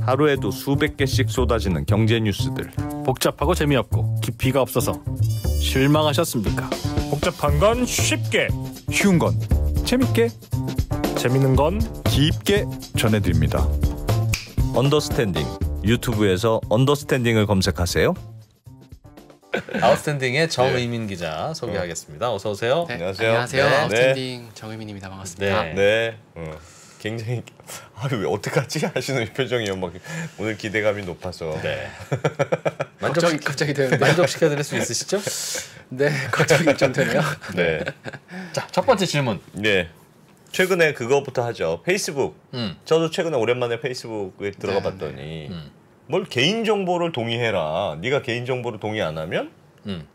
하루에도 수백 개씩 쏟아지는 경제 뉴스들. 복잡하고 재미없고 깊이가 없어서 실망하셨습니까? 복잡한 건 쉽게, 쉬운 건 재밌게, 재밌는 건 깊게 전해드립니다. 언더스탠딩. 유튜브에서 언더스탠딩을 검색하세요. 아웃스탠딩의 정의민 기자 소개하겠습니다. 어서 오세요. 네, 안녕하세요. 안녕하세요. 네. 아웃스탠딩 정의민입니다. 반갑습니다. 네. 굉장히 왜 어떡하지 하시는 표정이요. 막 오늘 기대감이 높아서. 네. 갑자기 되는데. 만족시켜드릴 수 있으시죠? 네, 걱정이 좀 되네요. 네. 자, 첫 번째 질문. 네. 최근에 그거부터 하죠. 페이스북. 저도 최근에 오랜만에 페이스북에 들어가 네, 봤더니 뭘 개인 정보를 동의해라. 네가 개인 정보를 동의 안 하면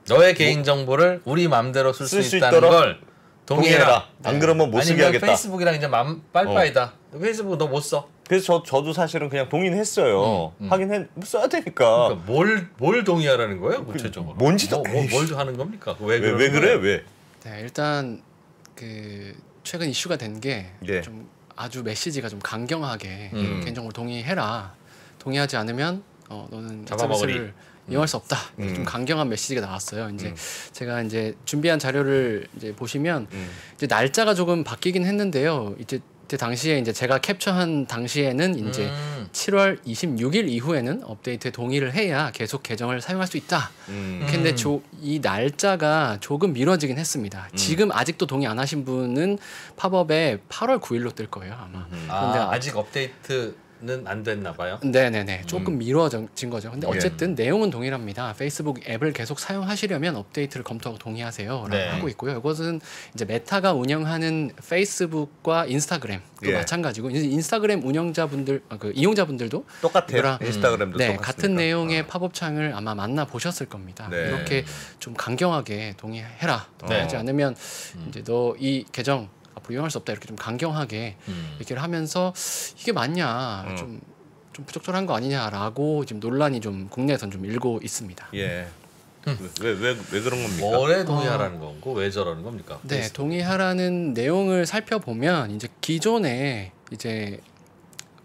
너의 개인 정보를 우리 마음대로 쓸 수 쓸 있다는 있도록 걸 동의해라. 안 그러면 못 쓰게 아니면 하겠다. 페이스북이랑 이제 빠이빠이다. 페이스북 너 못 써. 그래서 저도 사실은 그냥 동의는 했어요. 하긴 써야 되니까. 그러니까 뭘 동의하라는 거예요? 구체적으로. 뭔지도 뭘 하는 겁니까? 왜 그래? 왜? 네, 일단 그 최근 이슈가 된 게 예. 좀 아주 메시지가 좀 강경하게 개인정보 동의해라. 동의하지 않으면 너는 잡아먹으리. 서비스를 이용할 수 없다. 좀 강경한 메시지가 나왔어요. 이제 제가 이제 준비한 자료를 이제 보시면 이제 날짜가 조금 바뀌긴 했는데요. 이제 그때 당시에 이제 제가 캡처한 당시에는 이제 7월 26일 이후에는 업데이트에 동의를 해야 계속 계정을 사용할 수 있다. 근데 이 날짜가 조금 미뤄지긴 했습니다. 지금 아직도 동의 안 하신 분은 팝업에 8월 9일로 뜰 거예요, 아마. 근데 아직 업데이트는 안 됐나 봐요. 네네네. 조금 미뤄진 거죠. 근데 어쨌든 내용은 동일합니다. 페이스북 앱을 계속 사용하시려면 업데이트를 검토하고 동의하세요. 라고 하고 있고요. 이것은 이제 메타가 운영하는 페이스북과 인스타그램도 마찬가지고 인스타그램 운영자분들, 그 이용자분들도 똑같아요. 인스타그램도 네, 똑같습니까? 같은 내용의 팝업 창을 아마 만나 보셨을 겁니다. 네. 이렇게 좀 강경하게 동의해라. 동의하지 않으면 이제 너 이 계정 앞으로 이용할 수 없다 이렇게 좀 강경하게 얘기를 하면서 이게 맞냐 좀 부적절한 거 아니냐라고 지금 논란이 좀 국내에선 좀 일고 있습니다. 예. 왜 그런 겁니까? 뭐에 동의하라는 건고 왜 저러는 겁니까? 네, 동의하라는 내용을 살펴보면 이제 기존에 이제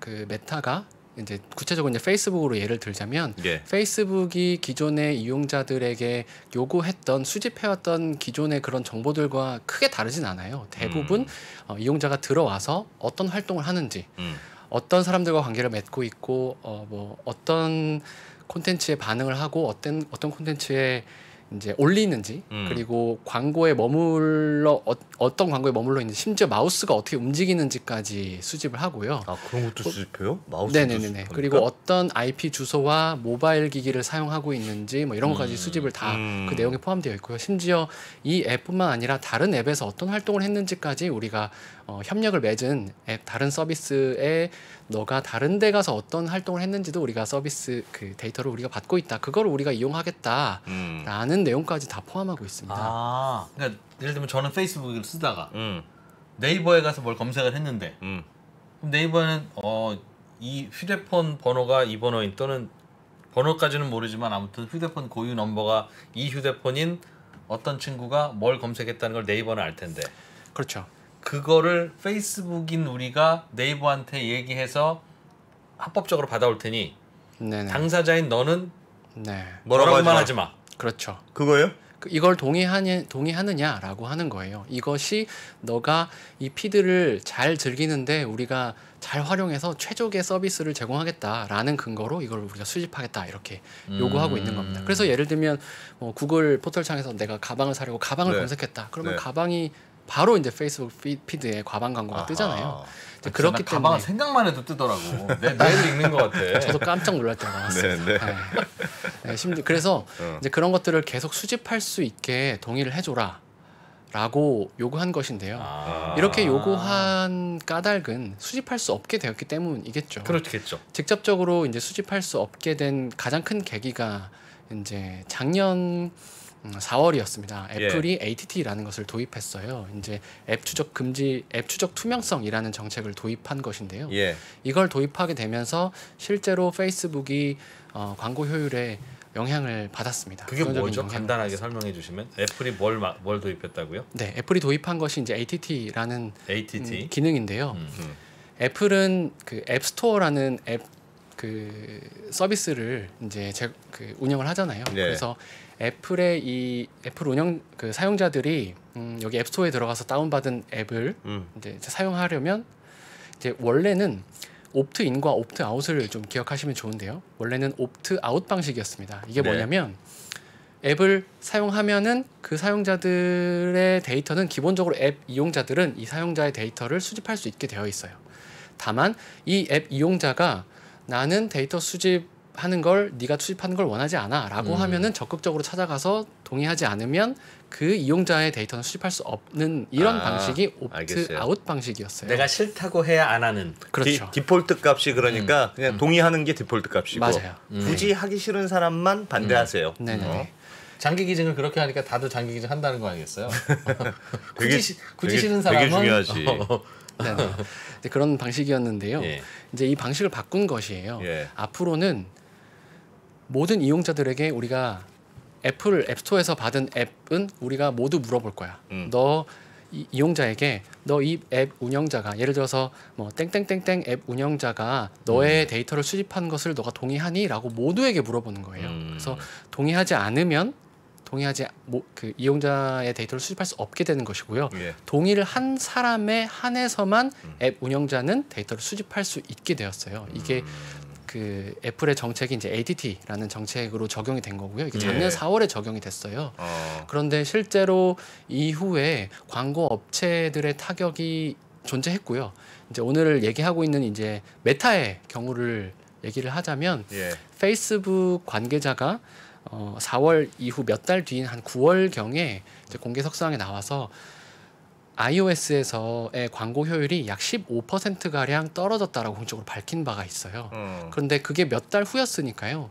그 메타가 이제 구체적으로 이제 페이스북으로 예를 들자면 페이스북이 기존의 이용자들에게 요구했던 수집해왔던 기존의 그런 정보들과 크게 다르진 않아요. 대부분 이용자가 들어와서 어떤 활동을 하는지, 어떤 사람들과 관계를 맺고 있고, 뭐 어떤 콘텐츠에 반응을 하고 어떤 콘텐츠에 이제 올리는지 그리고 광고에 머물러 어떤 광고에 머물러 있는지 심지어 마우스가 어떻게 움직이는지까지 수집을 하고요. 아 그런 것도 수집해요? 마우스 네네네. 그리고 어떤 IP 주소와 모바일 기기를 사용하고 있는지 뭐 이런 것까지 수집을 다 그 내용에 포함되어 있고요. 심지어 이 앱뿐만 아니라 다른 앱에서 어떤 활동을 했는지까지 우리가 협력을 맺은 앱 다른 서비스에 너가 다른 데 가서 어떤 활동을 했는지도 우리가 서비스 그 데이터를 우리가 받고 있다. 그거를 우리가 이용하겠다라는 내용까지 다 포함하고 있습니다. 아, 그러니까 예를 들면 저는 페이스북을 쓰다가 네이버에 가서 뭘 검색을 했는데 그럼 네이버는 이 휴대폰 번호가 이 번호인 또는 번호까지는 모르지만 아무튼 휴대폰 고유 넘버가 이 휴대폰인 어떤 친구가 뭘 검색했다는 걸 네이버는 알 텐데 그렇죠. 그거를 페이스북인 우리가 네이버한테 얘기해서 합법적으로 받아올 테니 네네. 당사자인 너는 네. 뭐라고만 하지 마. 그렇죠. 그거요? 이걸 동의하느냐라고 하는 거예요. 이것이 너가 이 피드를 잘 즐기는데 우리가 잘 활용해서 최적의 서비스를 제공하겠다라는 근거로 이걸 우리가 수집하겠다 이렇게 요구하고 있는 겁니다. 그래서 예를 들면 구글 포털창에서 내가 가방을 사려고 가방을 검색했다. 그러면 가방이 바로 이제 페이스북 피드에 가방 광고가 뜨잖아요. 그렇기 때문에 가방은 생각만 해도 뜨더라고. 내 뇌를 읽는 것 같아. 저도 깜짝 놀랄 때가 많았어요. 네, 심지어 그래서 이제 그런 것들을 계속 수집할 수 있게 동의를 해줘라라고 요구한 것인데요. 이렇게 요구한 까닭은 수집할 수 없게 되었기 때문이겠죠. 그렇겠죠. 직접적으로 이제 수집할 수 없게 된 가장 큰 계기가 이제 작년 4월이었습니다. 애플이 ATT라는 것을 도입했어요. 이제 앱 추적 금지, 앱 추적 투명성이라는 정책을 도입한 것인데요. 이걸 도입하게 되면서 실제로 페이스북이 광고 효율에 영향을 받았습니다. 그게 뭐죠? 간단하게 설명해 주시면 애플이 뭘 도입했다고요? 네, 애플이 도입한 것이 이제 ATT라는 ATT? 기능인데요. 애플은 그 앱스토어라는 앱 그 서비스를 이제 운영을 하잖아요. 네. 그래서 애플의 이 애플 운영 그 사용자들이 여기 앱스토어에 들어가서 다운받은 앱을 이제 사용하려면 이제 원래는 옵트인과 옵트아웃을 좀 기억하시면 좋은데요. 원래는 옵트아웃 방식이었습니다. 이게 네. 뭐냐면 앱을 사용하면은 그 사용자들의 데이터는 기본적으로 앱 이용자들은 이 사용자의 데이터를 수집할 수 있게 되어 있어요. 다만 이 앱 이용자가 나는 데이터 수집하는 걸 네가 수집하는 걸 원하지 않아라고 하면은 적극적으로 찾아가서 동의하지 않으면 그 이용자의 데이터는 수집할 수 없는 이런 방식이 옵트아웃 방식이었어요. 내가 싫다고 해야 안 하는. 그렇죠. 디폴트 값이 그러니까 그냥 동의하는 게 디폴트 값이고 맞아요. 굳이 하기 싫은 사람만 반대하세요. 네네. 장기 기증을 그렇게 하니까 다들 장기 기증 한다는 거 아니겠어요? 되게- 굳이 싫은 사람은 되게 중요하지. 네네. 이제 그런 방식이었는데요. 예. 이제 이 방식을 바꾼 것이에요. 예. 앞으로는 모든 이용자들에게 우리가 애플 앱스토어에서 받은 앱은 우리가 모두 물어볼 거야. 너 이용자에게 너 이 앱 운영자가 예를 들어서 뭐 땡땡땡땡 앱 운영자가 너의 데이터를 수집한 것을 너가 동의하니? 라고 모두에게 물어보는 거예요. 그래서 동의하지 않으면 그 이용자의 데이터를 수집할 수 없게 되는 것이고요. 예. 동의를 한 사람에 한해서만 앱 운영자는 데이터를 수집할 수 있게 되었어요. 이게 그 애플의 정책이 이제 ADT라는 정책으로 적용이 된 거고요. 이게 작년 예. 4월에 적용이 됐어요. 그런데 실제로 이후에 광고 업체들의 타격이 존재했고요. 이제 오늘 얘기하고 있는 이제 메타의 경우를 얘기를 하자면 예. 페이스북 관계자가 4월 이후 몇 달 뒤인 한 9월 경에 이제 공개 석상에 나와서 iOS에서의 광고 효율이 약 15% 가량 떨어졌다라고 공식적으로 밝힌 바가 있어요. 그런데 그게 몇 달 후였으니까요.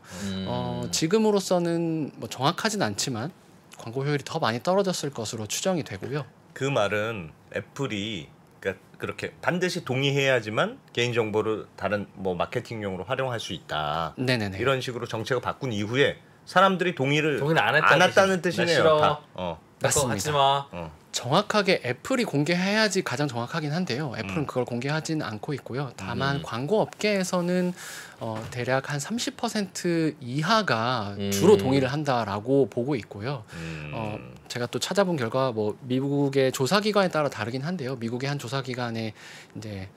지금으로서는 뭐 정확하진 않지만 광고 효율이 더 많이 떨어졌을 것으로 추정이 되고요. 그 말은 애플이 그러니까 그렇게 반드시 동의해야지만 개인 정보를 다른 뭐 마케팅용으로 활용할 수 있다. 네네네. 이런 식으로 정책을 바꾼 이후에 사람들이 동의를 안 했다는 뜻이- 뜻이네요. 나 싫어. 다. 맞습니다. 하지 마. 정확하게 애플이 공개해야지 가장 정확하긴 한데요. 애플은 그걸 공개하지는 않고 있고요. 다만 광고 업계에서는 대략 한 30% 이하가 주로 동의를 한다라고 보고 있고요. 제가 또 찾아본 결과 뭐 미국의 조사기관에 따라 다르긴 한데요. 미국의 한 조사기관의 이제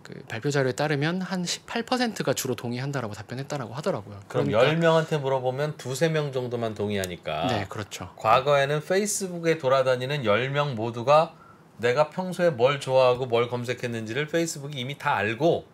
그 발표 자료에 따르면 한 18%가 주로 동의한다라고 답변했다라고 하더라고요. 그럼 그러니까- 10명한테 물어보면 2-3명 정도만 동의하니까. 네, 그렇죠. 과거에는 페이스북에 돌아다니는 10명 모두가 내가 평소에 뭘 좋아하고 뭘 검색했는지를 페이스북이 이미 다 알고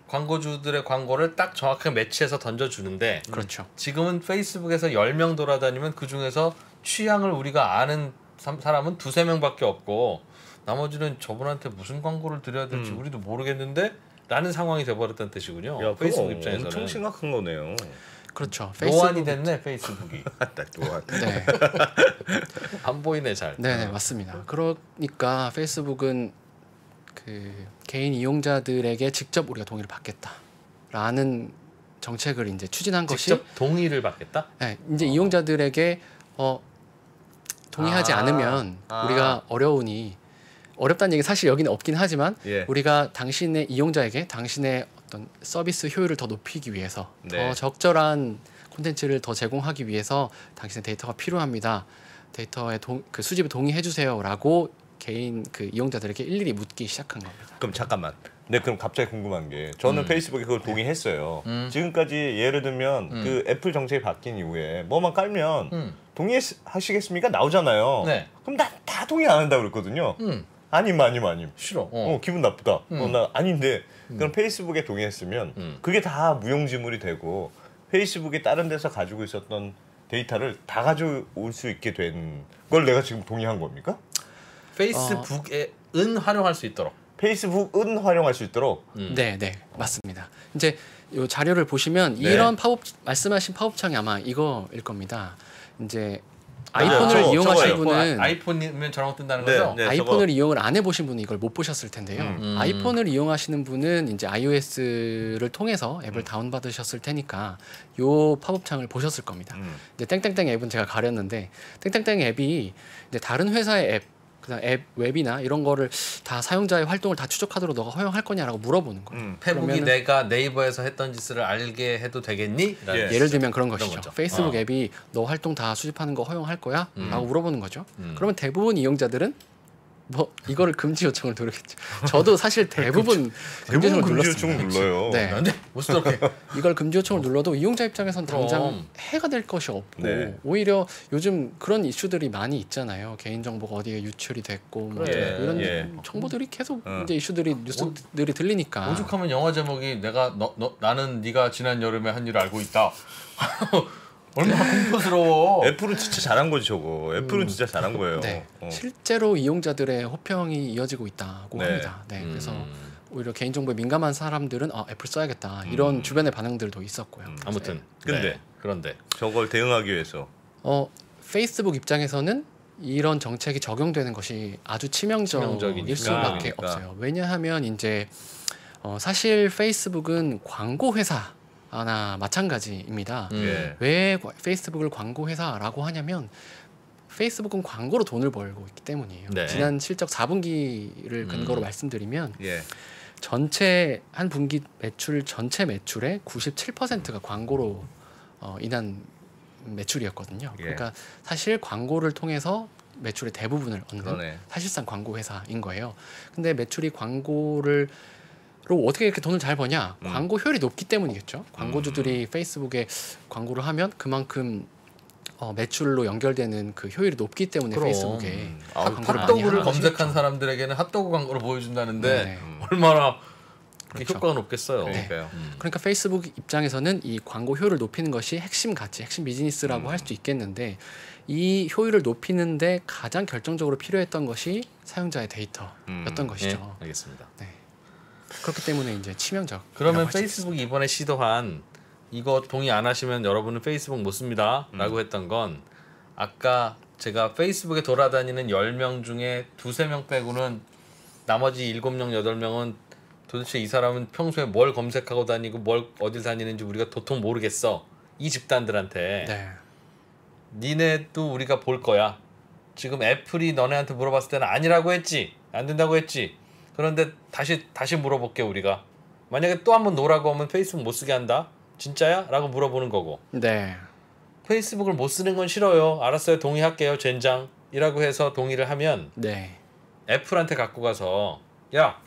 광고주들의 광고를 딱 정확하게 매치해서 던져주는데 그렇죠. 지금은 페이스북에서 10명 돌아다니면 그중에서 취향을 우리가 아는 사람은 2-3명밖에 없고 나머지는 저분한테 무슨 광고를 드려야 될지 우리도 모르겠는데 라는 상황이 돼버렸다는 뜻이군요. 야, 페이스북 그거 입장에서는 엄청 심각한 거네요. 그렇죠. 노안이 됐네 페이스북이. 또한. 네. 안 보이네 잘. 네, 맞습니다. 그러니까 페이스북은 그 개인 이용자들에게 직접 우리가 동의를 받겠다라는 정책을 이제 추진한 것이 직접 동의를 받겠다? 네, 이제 이용자들에게 동의하지 않으면 우리가 어렵다는 얘기 사실 여기는 없긴 하지만 예. 우리가 당신의 이용자에게 당신의 어떤 서비스 효율을 더 높이기 위해서 네. 더 적절한 콘텐츠를 더 제공하기 위해서 당신의 데이터가 필요합니다. 데이터의 그 수집에 동의해 주세요라고 개인 그 이용자들에게 일일이 묻기 시작한 겁니다. 그럼 잠깐만. 네, 그럼 갑자기 궁금한 게 저는 페이스북에 그걸 동의했어요. 지금까지 예를 들면 그 애플 정책이 바뀐 이후에 뭐만 깔면 동의하시겠습니까? 나오잖아요. 네. 그럼 나 다 동의 안 한다고 그랬거든요. 아님. 싫어. 기분 나쁘다. 나 아닌데 그럼 페이스북에 동의했으면 그게 다 무용지물이 되고 페이스북이 다른 데서 가지고 있었던 데이터를 다 가져올 수 있게 된 걸 내가 지금 동의한 겁니까? 페이스북에은 활용할 수 있도록. 페이스북은 활용할 수 있도록. 네, 맞습니다. 이제 이 자료를 보시면 네. 이런 말씀하신 팝업창이 아마 이거일 겁니다. 이제 맞아요. 아이폰을 이용하신 저거예요. 분은 아이폰이면 저런 거 뜬다는 네, 거죠? 네. 아이폰을 이용을 안 해보신 분은 이걸 못 보셨을 텐데요. 아이폰을 이용하시는 분은 이제 iOS를 통해서 앱을 다운받으셨을 테니까 요 팝업창을 보셨을 겁니다. 이제 땡땡땡 앱은 제가 가렸는데 땡땡땡 앱이 이제 다른 회사의 그다음 앱 웹이나 이런 거를 다 사용자의 활동을 다 추적하도록 너가 허용할 거냐라고 물어보는 거예요. 페북이 내가 네이버에서 했던 짓을 알게 해도 되겠니? 예를 들면 그런 것이죠. 거죠. 페이스북 앱이 너 활동 다 수집하는 거 허용할 거야? 라고 물어보는 거죠. 그러면 대부분 이용자들은 뭐 이거를 금지 요청을 누르겠죠. 저도 사실 대부분 금지 요청을 금지 요청 눌렀습니다. 눌러요. 네. 안돼 못 쓰도록 해. 이걸 금지 요청을 눌러도 이용자 입장에선 당장 그럼. 해가 될 것이 없고 네. 오히려 요즘 그런 이슈들이 많이 있잖아요. 개인 정보가 어디에 유출이 됐고 뭐 그래. 이런 예. 정보들이 계속 이제 이슈들이 뉴스들이 들리니까 오죽하면 영화 제목이 내가 나는 네가 지난 여름에 한 일을 알고 있다. 얼마나 공포스러워. 애플은 진짜 잘한 거지 저거. 애플은 진짜 잘한 거예요. 네. 실제로 이용자들의 호평이 이어지고 있다고 네. 합니다. 네. 그래서 오히려 개인정보에 민감한 사람들은 애플 써야겠다 이런 주변의 반응들도 있었고요. 아무튼 근데 네. 그런데 저걸 대응하기 위해서 페이스북 입장에서는 이런 정책이 적용되는 것이 아주 치명적일 수밖에 그러니까. 없어요. 왜냐하면 이제 사실 페이스북은 광고 회사나 마찬가지입니다. 예. 왜 페이스북을 광고 회사라고 하냐면 페이스북은 광고로 돈을 벌고 있기 때문이에요. 네. 지난 실적 4분기를 근거로 말씀드리면 예. 전체 한 분기 매출 전체 매출의 97%가 광고로 인한 매출이었거든요. 예. 그러니까 사실 광고를 통해서 매출의 대부분을 얻는 그러네. 사실상 광고 회사인 거예요. 근데 매출이 광고로 어떻게 이렇게 돈을 잘 버냐? 광고 효율이 높기 때문이겠죠. 광고주들이 페이스북에 광고를 하면 그만큼 매출로 연결되는 그 효율이 높기 때문에 그럼. 페이스북에 광고를 많이 핫도그를 하는 검색한 것이죠. 사람들에게는 핫도그 광고를 보여준다는데 네. 얼마나 그렇죠. 효과가 높겠어요. 그러니까요. 그러니까 페이스북 입장에서는 이 광고 효율을 높이는 것이 핵심 가치, 핵심 비즈니스라고 할 수도 있겠는데 이 효율을 높이는데 가장 결정적으로 필요했던 것이 사용자의 데이터였던 것이죠. 예, 알겠습니다. 네. 그렇기 때문에 이제 치명적. 그러면 페이스북이 이번에 시도한 이거 동의 안 하시면 여러분은 페이스북 못 씁니다라고 했던 건 아까 제가 페이스북에 돌아다니는 10명 중에 2-3명 빼고는 나머지 7명, 8명은 도대체 이 사람은 평소에 뭘 검색하고 다니고 뭘 어딜 다니는지 우리가 도통 모르겠어. 이 집단들한테 네. 니네도 우리가 볼 거야. 지금 애플이 너네한테 물어봤을 때는 아니라고 했지. 안 된다고 했지. 그런데 다시 물어볼게 우리가. 만약에 또 한번 노라고 하면 페이스북 못 쓰게 한다. 진짜야? 라고 물어보는 거고. 네. 페이스북을 못 쓰는 건 싫어요. 알았어요. 동의할게요. 젠장. 이라고 해서 동의를 하면 네. 애플한테 갖고 가서 야,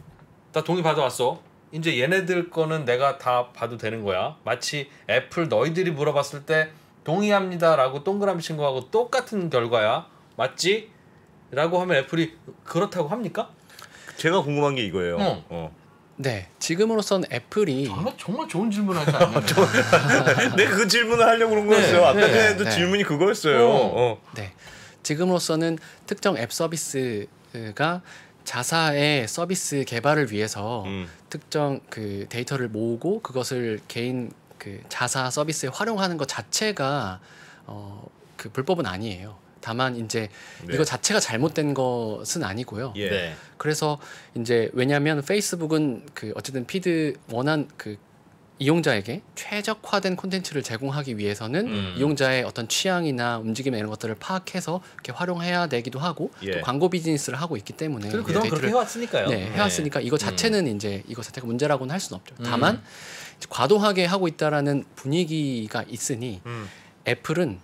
나 동의 받아왔어. 이제 얘네들 거는 내가 다 봐도 되는 거야. 마치 애플 너희들이 물어봤을 때 동의합니다라고 동그라미 친 거하고 똑같은 결과야. 맞지? 라고 하면 애플이 그렇다고 합니까? 제가 궁금한 게 이거예요. 네. 지금으로선 애플이 정말 좋은 질문 하지 않나요? 내가 그 질문을 하려고 그런 거였어요. 아까 전에도 네. 질문이 그거였어요. 네. 지금으로서는 특정 앱 서비스가 자사의 서비스 개발을 위해서 특정 그 데이터를 모으고 그것을 개인 그 자사 서비스에 활용하는 것 자체가 그 불법은 아니에요. 다만 이제 네. 이거 자체가 잘못된 것은 아니고요. 예. 네. 그래서 이제 왜냐하면 페이스북은 그 어쨌든 피드 원한 그 이용자에게 최적화된 콘텐츠를 제공하기 위해서는 이용자의 어떤 취향이나 움직임 이런 것들을 파악해서 이렇게 활용해야 되기도 하고 예. 또 광고 비즈니스를 하고 있기 때문에 그리고 그동안 그렇게 해왔으니까요. 네, 해왔으니까 이거 자체는 이제 이거 자체가 문제라고는 할 수는 없죠. 다만 이제 과도하게 하고 있다라는 분위기가 있으니 애플은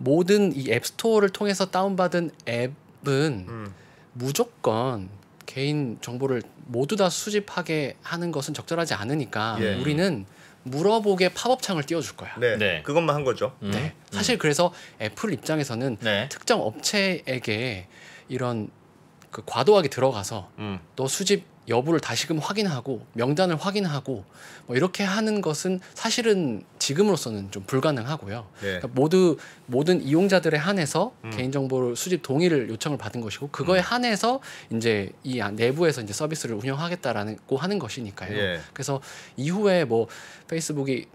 모든 이 앱스토어를 통해서 다운받은 앱은 무조건 개인 정보를 모두 다 수집하게 하는 것은 적절하지 않으니까 예. 우리는 물어보게 팝업 창을 띄워줄 거야. 네. 네. 그것만 한 거죠. 네. 사실 그래서 애플 입장에서는 네. 특정 업체에게 이런 그 과도하게 들어가서 너 수집 여부를 다시금 확인하고 명단을 확인하고 뭐 이렇게 하는 것은 사실은 지금으로서는 좀 불가능하고요. 네. 그러니까 모든 이용자들에 한해서 개인정보를 수집 동의를 요청을 받은 것이고 그거에 한해서 이제 이 내부에서 이제 서비스를 운영하겠다라고 하는 것이니까요. 예. 그래서 이후에 뭐 페이스북이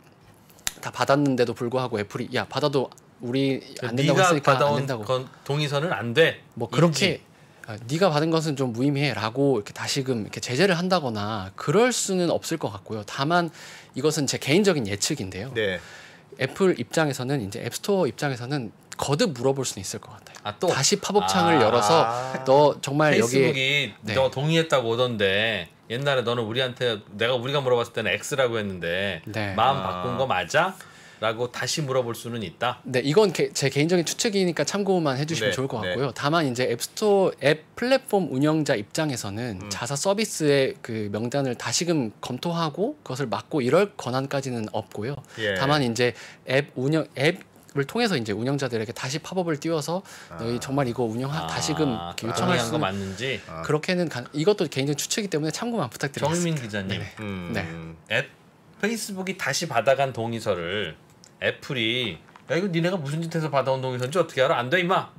다 받았는데도 불구하고 애플이 야 받아도 우리 안 된다고 네가 했으니까 안 받아온 된다고 동의서는 안 돼. 뭐 그렇게 네가 받은 것은 좀 무의미해라고 이렇게 다시금 이렇게 제재를 한다거나 그럴 수는 없을 것 같고요. 다만 이것은 제 개인적인 예측인데요. 네. 애플 입장에서는 이제 앱스토어 입장에서는 거듭 물어볼 수는 있을 것 같아요. 또 다시 팝업 창을 열어서 너 정말 페이스북이 네. 너 동의했다고 오던데 옛날에 너는 우리가 물어봤을 때는 X라고 했는데 네. 마음 바꾼 거 맞아? 라고 다시 물어볼 수는 있다. 네, 이건 제 개인적인 추측이니까 참고만 해주시면 네, 좋을 것 네. 같고요. 다만 이제 앱스토어 앱 플랫폼 운영자 입장에서는 자사 서비스의 그 명단을 다시금 검토하고 그것을 막고 이럴 권한까지는 없고요. 예. 다만 이제 앱을 통해서 이제 운영자들에게 다시 팝업을 띄워서 너희 정말 이거 다시금 이렇게 요청할 동의한 거 수는 맞는지. 그렇게는 이것도 개인적인 추측이기 때문에 참고만 부탁드리겠습니다. 정민 기자님, 네. 페이스북이 다시 받아간 동의서를 애플이 야 이거 니네가 무슨 짓해서 받아온 동의서인지 어떻게 알아? 안 돼 임마!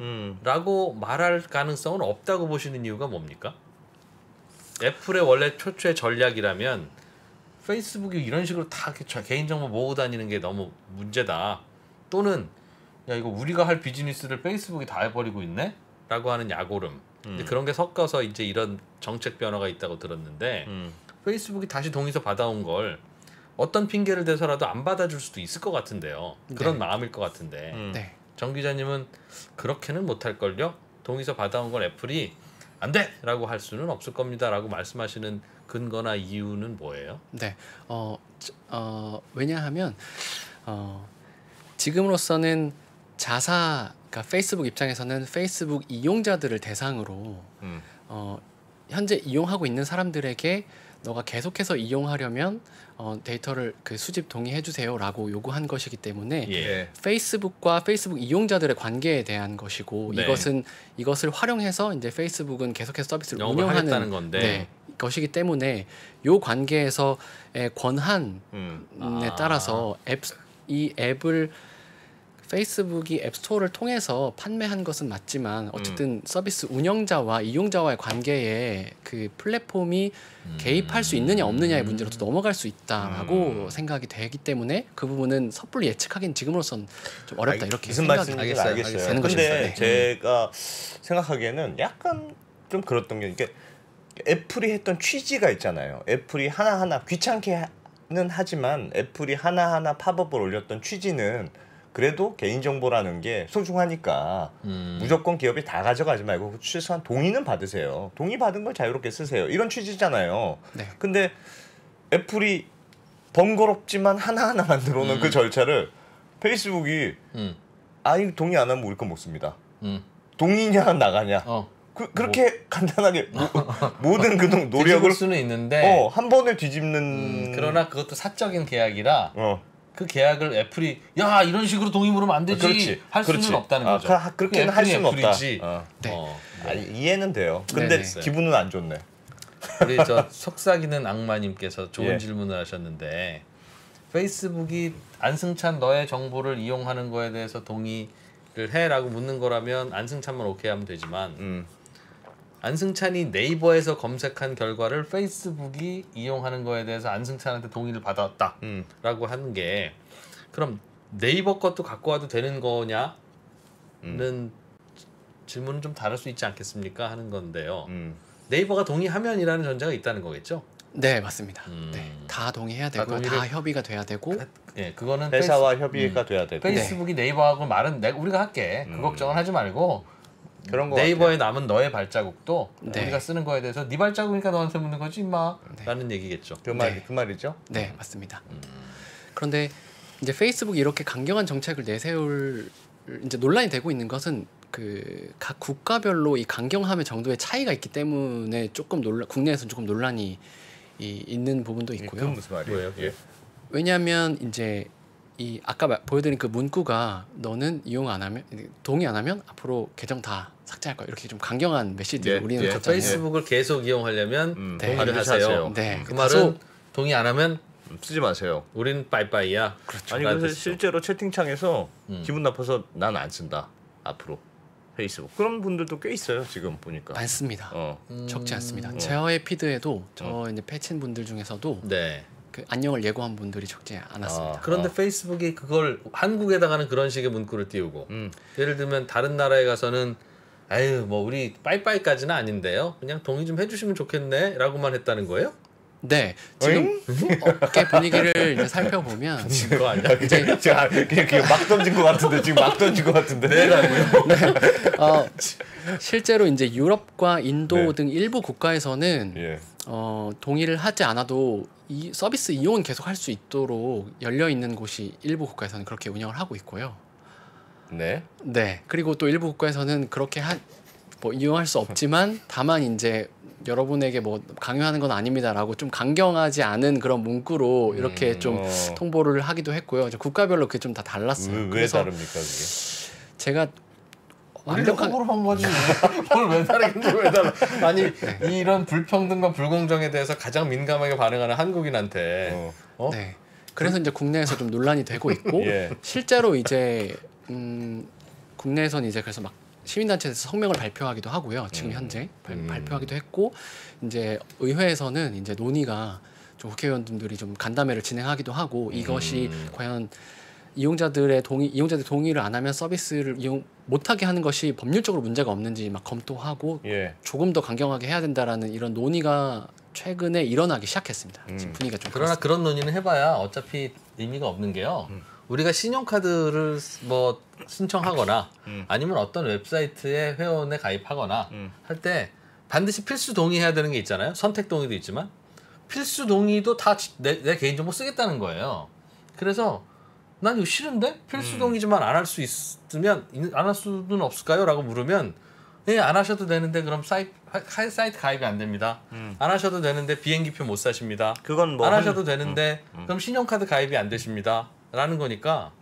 라고 말할 가능성은 없다고 보시는 이유가 뭡니까? 애플의 원래 초초의 전략이라면 페이스북이 이런 식으로 다 개인정보 모으고 다니는 게 너무 문제다. 또는 야 이거 우리가 할 비즈니스를 페이스북이 다 해버리고 있네? 라고 하는 약오름. 근데 그런 게 섞어서 이제 이런 정책 변화가 있다고 들었는데 페이스북이 다시 동의서 받아온 걸 어떤 핑계를 대서라도 안 받아줄 수도 있을 것 같은데요. 그런 네. 마음일 것 같은데 네. 정 기자님은 그렇게는 못할걸요? 동의서 받아온 걸 애플이 안 돼! 라고 할 수는 없을 겁니다 라고 말씀하시는 근거나 이유는 뭐예요? 네. 왜냐하면 지금으로서는 그러니까 페이스북 입장에서는 페이스북 이용자들을 대상으로 현재 이용하고 있는 사람들에게 너가 계속해서 이용하려면 데이터를 수집 동의해 주세요라고 요구한 것이기 때문에 예. 페이스북과 페이스북 이용자들의 관계에 대한 것이고 네. 이것을 활용해서 이제 페이스북은 계속해서 서비스를 영업을 하겠다는 운영하는 건데. 것이기 때문에 요 관계에서의 권한에 따라서 이 앱을 페이스북이 앱스토어를 통해서 판매한 것은 맞지만 어쨌든 서비스 운영자와 이용자와의 관계에 그 플랫폼이 개입할 수 있느냐 없느냐의 문제로도 넘어갈 수 있다라고 생각이 되기 때문에 그 부분은 섣불리 예측하기는 지금으로선 좀 어렵다 이렇게 무슨 생각이 말씀인지 알겠어요. 되는 근데 것입니다. 네. 제가 생각하기에는 약간 좀 그랬던 게 이게 애플이 했던 취지가 있잖아요. 애플이 하나하나 귀찮게는 하지만 애플이 하나하나 팝업을 올렸던 취지는 그래도 개인정보라는 게 소중하니까 무조건 기업이 다 가져가지 말고 최소한 동의는 받으세요. 동의 받은 걸 자유롭게 쓰세요. 이런 취지잖아요. 네. 근데 애플이 번거롭지만 하나하나 만들어 놓은 그 절차를 페이스북이 아니 동의 안 하면 우리 거 못 씁니다. 동의냐 나가냐. 그렇게 간단하게 모든 그 노력을 뒤집을 수는 있는데 한 번에 뒤집는 그러나 그것도 사적인 계약이라 그 계약을 애플이 야 이런 식으로 동의 물으면 안 되지 그렇지. 할 수는 없다는 거죠. 그렇게는 할 수는 없다. 네. 아니, 이해는 돼요. 근데 네네. 기분은 안 좋네. 우리 저 속삭이는 악마님께서 좋은 예. 질문을 하셨는데 페이스북이 안승찬 너의 정보를 이용하는 거에 대해서 동의를 해라고 묻는 거라면 안승찬만 오케이 하면 되지만 안승찬이 네이버에서 검색한 결과를 페이스북이 이용하는 거에 대해서 안승찬한테 동의를 받았다라고 하는 게 그럼 네이버 것도 갖고 와도 되는 거냐는 질문은 좀 다를 수 있지 않겠습니까 하는 건데요. 네이버가 동의하면이라는 전제가 있다는 거겠죠? 네, 맞습니다. 네, 다 동의해야 되고 다 협의가 돼야 되고 예, 그거는 회사와 협의가 돼야 되고 페이스북이 네이버하고 말은 우리가 할게. 그 걱정은 하지 말고 그런 거 네이버에 남은 너의 발자국도 네. 우리가 쓰는 거에 대해서 네 발자국이니까 너한테 묻는 거지 임마 라는 얘기겠죠. 그 말이죠. 네, 맞습니다. 그런데 이제 페이스북이 이렇게 강경한 정책을 내세울 이제 논란이 되고 있는 것은 그 각 국가별로 이 강경함의 정도의 차이가 있기 때문에 조금 국내에서는 조금 논란이 있는 부분도 있고요. 그건 무슨 말이에요? 예. 왜냐하면 이제 이 아까 보여드린 그 문구가 너는 이용 안 하면 동의 안 하면 앞으로 계정 다 삭제할 거야 이렇게 좀 강경한 메시지를 우리는 줬잖아요. 페이스북을 계속 이용하려면 네. 동의를 하세요. 네. 그 말은 동의 안 하면 쓰지 마세요. 우린 빠이빠이야. 아니 그래서 실제로 채팅창에서 기분 나빠서 난 안 쓴다 앞으로 페이스북 그런 분들도 꽤 있어요 지금 보니까. 많습니다. 적지 않습니다. 저의 피드에도 저 이제 패친 분들 중에서도 네. 그 안녕을 예고한 분들이 적지 않았습니다. 그런데 페이스북이 그걸 한국에다가는 그런 식의 문구를 띄우고 예를 들면 다른 나라에 가서는 아유 뭐 우리 빠이빠이까지는 아닌데요. 그냥 동의 좀 해주시면 좋겠네라고만 했다는 거예요? 네, 지금 업계 분위기를 이제 살펴보면 그거 아니야? 이제 제가 그냥 막 던진 것 같은데 지금 막 던진 것 같은데. 네라고요? 네, 실제로 이제 유럽과 인도 네. 등 일부 국가에서는 예. 동의를 하지 않아도 이 서비스 이용은 계속 할 수 있도록 열려 있는 곳이 일부 국가에서는 그렇게 운영을 하고 있고요. 네. 네, 그리고 또 일부 국가에서는 그렇게 뭐 이용할 수 없지만 다만 이제 여러분에게 뭐 강요하는 건 아닙니다라고 좀 강경하지 않은 그런 문구로 이렇게 좀 통보를 하기도 했고요. 국가별로 그게 좀 다 달랐어요. 왜 그래서 다릅니까 그게? 제가 완벽한 거로 한 거지. 뭘 왜 다르겠는데 왜 달라? 아니 이런 불평등과 불공정에 대해서 가장 민감하게 반응하는 한국인한테 네. 그래서 이제 국내에서 좀 논란이 되고 있고 예. 실제로 이제 국내에서는 이제 그래서 막 시민단체에서 성명을 발표하기도 하고요. 지금 현재 발표하기도 했고 이제 의회에서는 이제 논의가 좀 국회의원들이 좀 간담회를 진행하기도 하고 이것이 과연 이용자들 동의를 안 하면 서비스를 이용 못하게 하는 것이 법률적으로 문제가 없는지 막 검토하고 예. 조금 더 강경하게 해야 된다라는 이런 논의가 최근에 일어나기 시작했습니다. 지금 분위기가 좀 그러나 그렇습니다. 그런 논의는 해봐야 어차피 의미가 없는 게요. 우리가 신용카드를 뭐 신청하거나 아니면 어떤 웹사이트에 회원에 가입하거나 할 때 반드시 필수 동의해야 되는 게 있잖아요. 선택 동의도 있지만 필수 동의도 다 내 개인정보 쓰겠다는 거예요. 그래서 난 이거 싫은데 필수 동의지만 안 할 수 있으면 안 할 수는 없을까요? 라고 물으면 네, 안 하셔도 되는데 그럼 사이트 가입이 안 됩니다. 안 하셔도 되는데 비행기표 못 사십니다. 그건 뭐 안 하셔도 되는데 그럼 신용카드 가입이 안 되십니다. 라는 거니까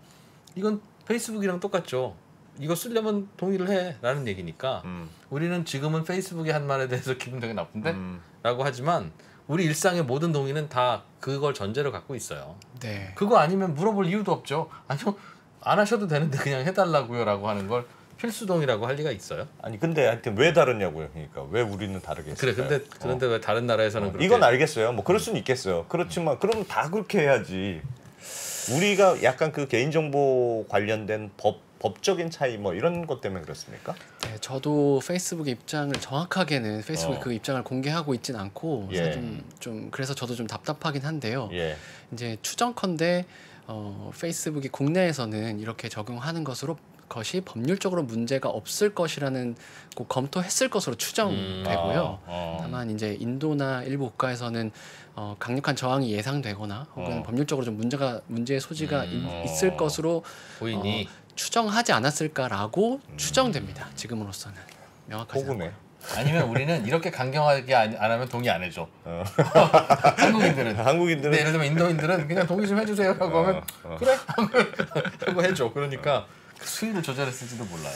이건 페이스북이랑 똑같죠. 이거 쓰려면 동의를 해 라는 얘기니까 우리는 지금은 페이스북이 한 말에 대해서 기분 되게 나쁜데? 라고 하지만 우리 일상의 모든 동의는 다 그걸 전제로 갖고 있어요. 네. 그거 아니면 물어볼 이유도 없죠. 아니요 안 하셔도 되는데 그냥 해달라고요 라고 하는 걸 필수 동의라고 할 리가 있어요? 아니 근데 하여튼 왜 다르냐고요. 그러니까 왜 우리는 다르게 했을까요? 그래 그런데 왜 다른 나라에서는 그렇게 이건 알겠어요. 뭐 그럴 수는 있겠어요. 그렇지만 그럼 다 그렇게 해야지. 우리가 약간 그 개인정보 관련된 법적인 차이 뭐 이런 것 때문에 그렇습니까? 네, 저도 페이스북의 입장을 정확하게는 페이스북이 그 입장을 공개하고 있진 않고 예. 좀 그래서 저도 좀 답답하긴 한데요. 예. 이제 추정컨대 페이스북이 국내에서는 이렇게 적용하는 것이 법률적으로 문제가 없을 것이라는 꼭 검토했을 것으로 추정되고요. 다만 이제 인도나 일부 국가에서는 강력한 저항이 예상되거나 혹은 법률적으로 좀 문제의 소지가 있을 것으로 보이니 추정하지 않았을까라고 추정됩니다. 지금으로서는 명확하지 호구네. 않고요. 아니면 우리는 이렇게 강경하게 안 하면 동의 안 해줘. 한국인들은. 한국인들은 근데 예를 들면 인도인들은 그냥 동의 좀 해주세요라고 하면 그래 하고 해줘. 그러니까 그 수위를 조절했을지도 몰라요.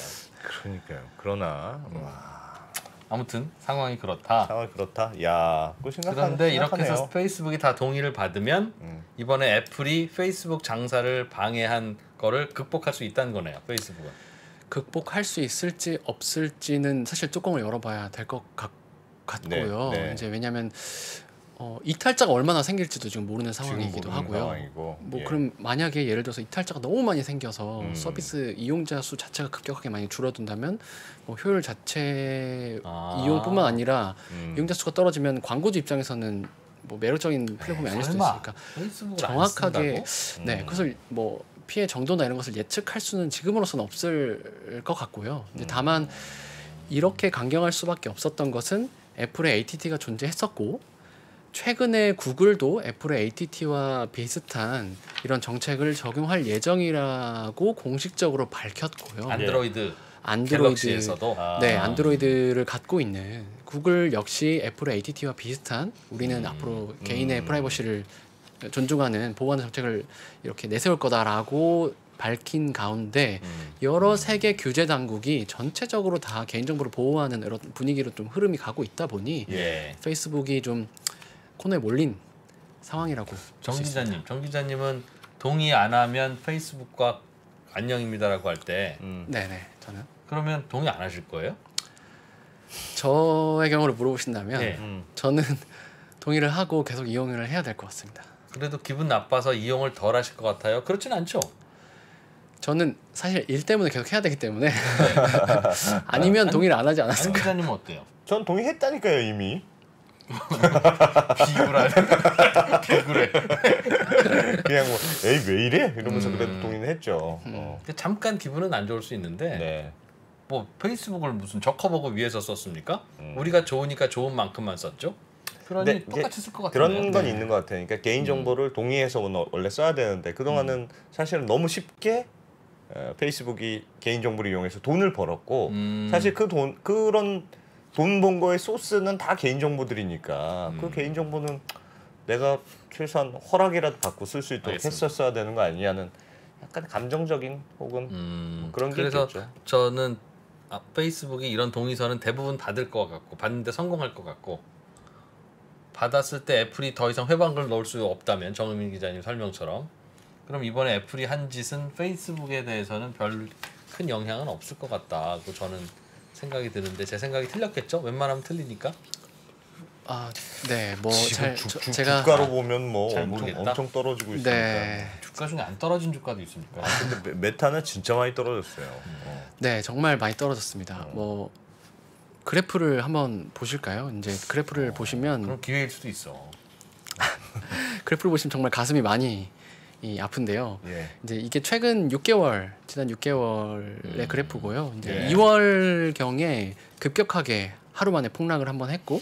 그러니까요. 그러나 와, 아무튼 상황이 그렇다. 상황이 그렇다. 야, 그거 그런데 이렇게 해서 심각하네요. 페이스북이 다 동의를 받으면 이번에 애플이 페이스북 장사를 방해한 거를 극복할 수 있다는 거네요. 페이스북은. 극복할 수 있을지 없을지는 사실 뚜껑을 열어봐야 될 것 같고요. 네, 네. 이제 왜냐하면 이탈자가 얼마나 생길지도 지금 모르는 상황이기도 지금 모르는 하고요. 상황이고. 뭐 예. 그럼 만약에 예를 들어서 이탈자가 너무 많이 생겨서 서비스 이용자 수 자체가 급격하게 많이 줄어든다면 뭐 효율 자체 이용뿐만 아니라 이용자 수가 떨어지면 광고주 입장에서는 뭐 매력적인 플랫폼이 아닐 수도 있으니까 페이스북을 정확하게 안 쓴다고? 네 그래서 뭐 피해 정도나 이런 것을 예측할 수는 지금으로서는 없을 것 같고요. 이제 다만 이렇게 강경할 수밖에 없었던 것은 애플의 ATT가 존재했었고 최근에 구글도 애플의 ATT와 비슷한 이런 정책을 적용할 예정이라고 공식적으로 밝혔고요. 안드로이드 안드로이드 갤럭시에서도 네 안드로이드를 갖고 있는 구글 역시 애플의 ATT와 비슷한 우리는 앞으로 개인의 프라이버시를 존중하는 보호하는 정책을 이렇게 내세울 거다라고 밝힌 가운데 여러 세계 규제 당국이 전체적으로 다 개인정보를 보호하는 이런 분위기로 좀 흐름이 가고 있다 보니 예. 페이스북이 좀 코너에 몰린 상황이라고 정 기자님은 동의 안 하면 페이스북과 안녕입니다라고 할 때 네네 저는 그러면 동의 안 하실 거예요? 저의 경우를 물어보신다면 네. 저는 동의를 하고 계속 이용을 해야 될 것 같습니다. 그래도 기분 나빠서 이용을 덜 하실 것 같아요? 그렇진 않죠? 저는 사실 일 때문에 계속 해야 되기 때문에 아니면 동의를 안 하지 정 않았을까. 기자님은 어때요? 전 동의했다니까요 이미. 비굴해. 그냥 뭐 에이 왜 이래 이러면서 그래도 동의는 했죠. 잠깐 기분은 안 좋을 수 있는데 네. 뭐 페이스북을 무슨 저커버그 위해서 썼습니까? 우리가 좋으니까 좋은 만큼만 썼죠. 그러니 근데 똑같이 쓸 것 같아요. 그런 건 있는 것 같아요. 그러니까 개인 정보를 동의해서 원래 써야 되는데 그동안은 사실은 너무 쉽게 페이스북이 개인 정보를 이용해서 돈을 벌었고 사실 그런 돈 번 거의 소스는 다 개인 정보들이니까 그 개인 정보는 내가 최소한 허락이라도 받고 쓸 수 있도록 알겠습니다. 했었어야 되는 거 아니냐는 약간 감정적인 혹은 뭐 그런 게 그래서 있겠죠. 저는 페이스북이 이런 동의서는 대부분 받을 것 같고 받는데 성공할 것 같고 받았을 때 애플이 더 이상 회방글 넣을 수 없다면 정의민 기자님 설명처럼 그럼 이번에 애플이 한 짓은 페이스북에 대해서는 별 큰 영향은 없을 것 같다고 저는 생각이 드는데 제 생각이 틀렸겠죠? 웬만하면 틀리니까. 네, 뭐 지금 제가 주가로 보면 뭐 잘 모르겠다. 엄청 떨어지고 있으니까. 네, 주가 중에 안 떨어진 주가도 있습니까? 근데 메타는 진짜 많이 떨어졌어요. 네, 정말 많이 떨어졌습니다. 뭐 그래프를 한번 보실까요? 이제 그래프를 보시면 그럼 기회일 수도 있어. 그래프를 보시면 정말 가슴이 많이 아픈데요. 예. 이제 이게 최근 6개월, 지난 6개월의 그래프고요. 이제 예. 2월 경에 급격하게 하루 만에 폭락을 한번 했고,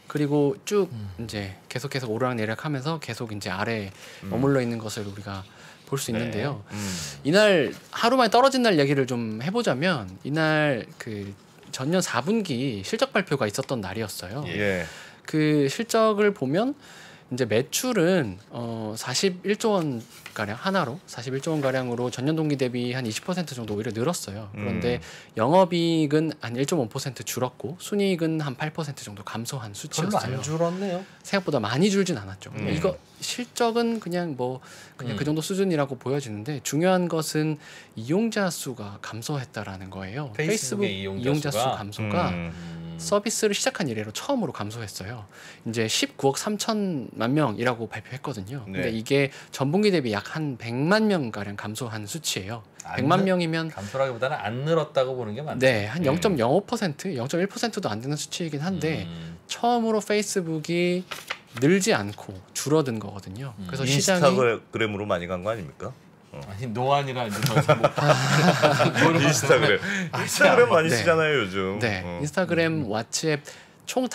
그리고 쭉 이제 계속해서 오르락내리락하면서 계속 이제 아래 머물러 있는 것을 우리가 볼 수 있는데요. 이날 하루 만에 떨어진 날 얘기를 좀 해보자면 이날 그 전년 4분기 실적 발표가 있었던 날이었어요. 예. 그 실적을 보면 이제 매출은 41조 원 가량 하나로 41조 원 가량으로 전년 동기 대비 한 20% 정도 오히려 늘었어요. 그런데 영업이익은 한 1.5% 줄었고 순이익은 한 8% 정도 감소한 수치였어요. 별로 안 줄었네요. 생각보다 많이 줄진 않았죠. 이거 실적은 그냥 그 정도 수준이라고 보여지는데 중요한 것은 이용자 수가 감소했다라는 거예요. 페이스북 페이스북의 이용자 수 감소가 서비스를 시작한 이래로 처음으로 감소했어요. 이제 19억 3천만 명이라고 발표했거든요. 근데 네. 이게 전분기 대비 약 한 100만 명 가량 감소한 수치예요. 100만 명이면 감소라기보다는 안 늘었다고 보는 게 맞죠. 네, 한 0.05%, 0.1%도 안 되는 수치이긴 한데 처음으로 페이스북이 늘지 않고 줄어든 거거든요. 그래서 시장이 인스타그램으로 많이 간 거 아닙니까? 아니 노안이라 이제 더 이상 못 인스타그램. 인스타그램 많이 네. 쓰잖아요 요즘. 네, 인스타그램, 왓츠앱 총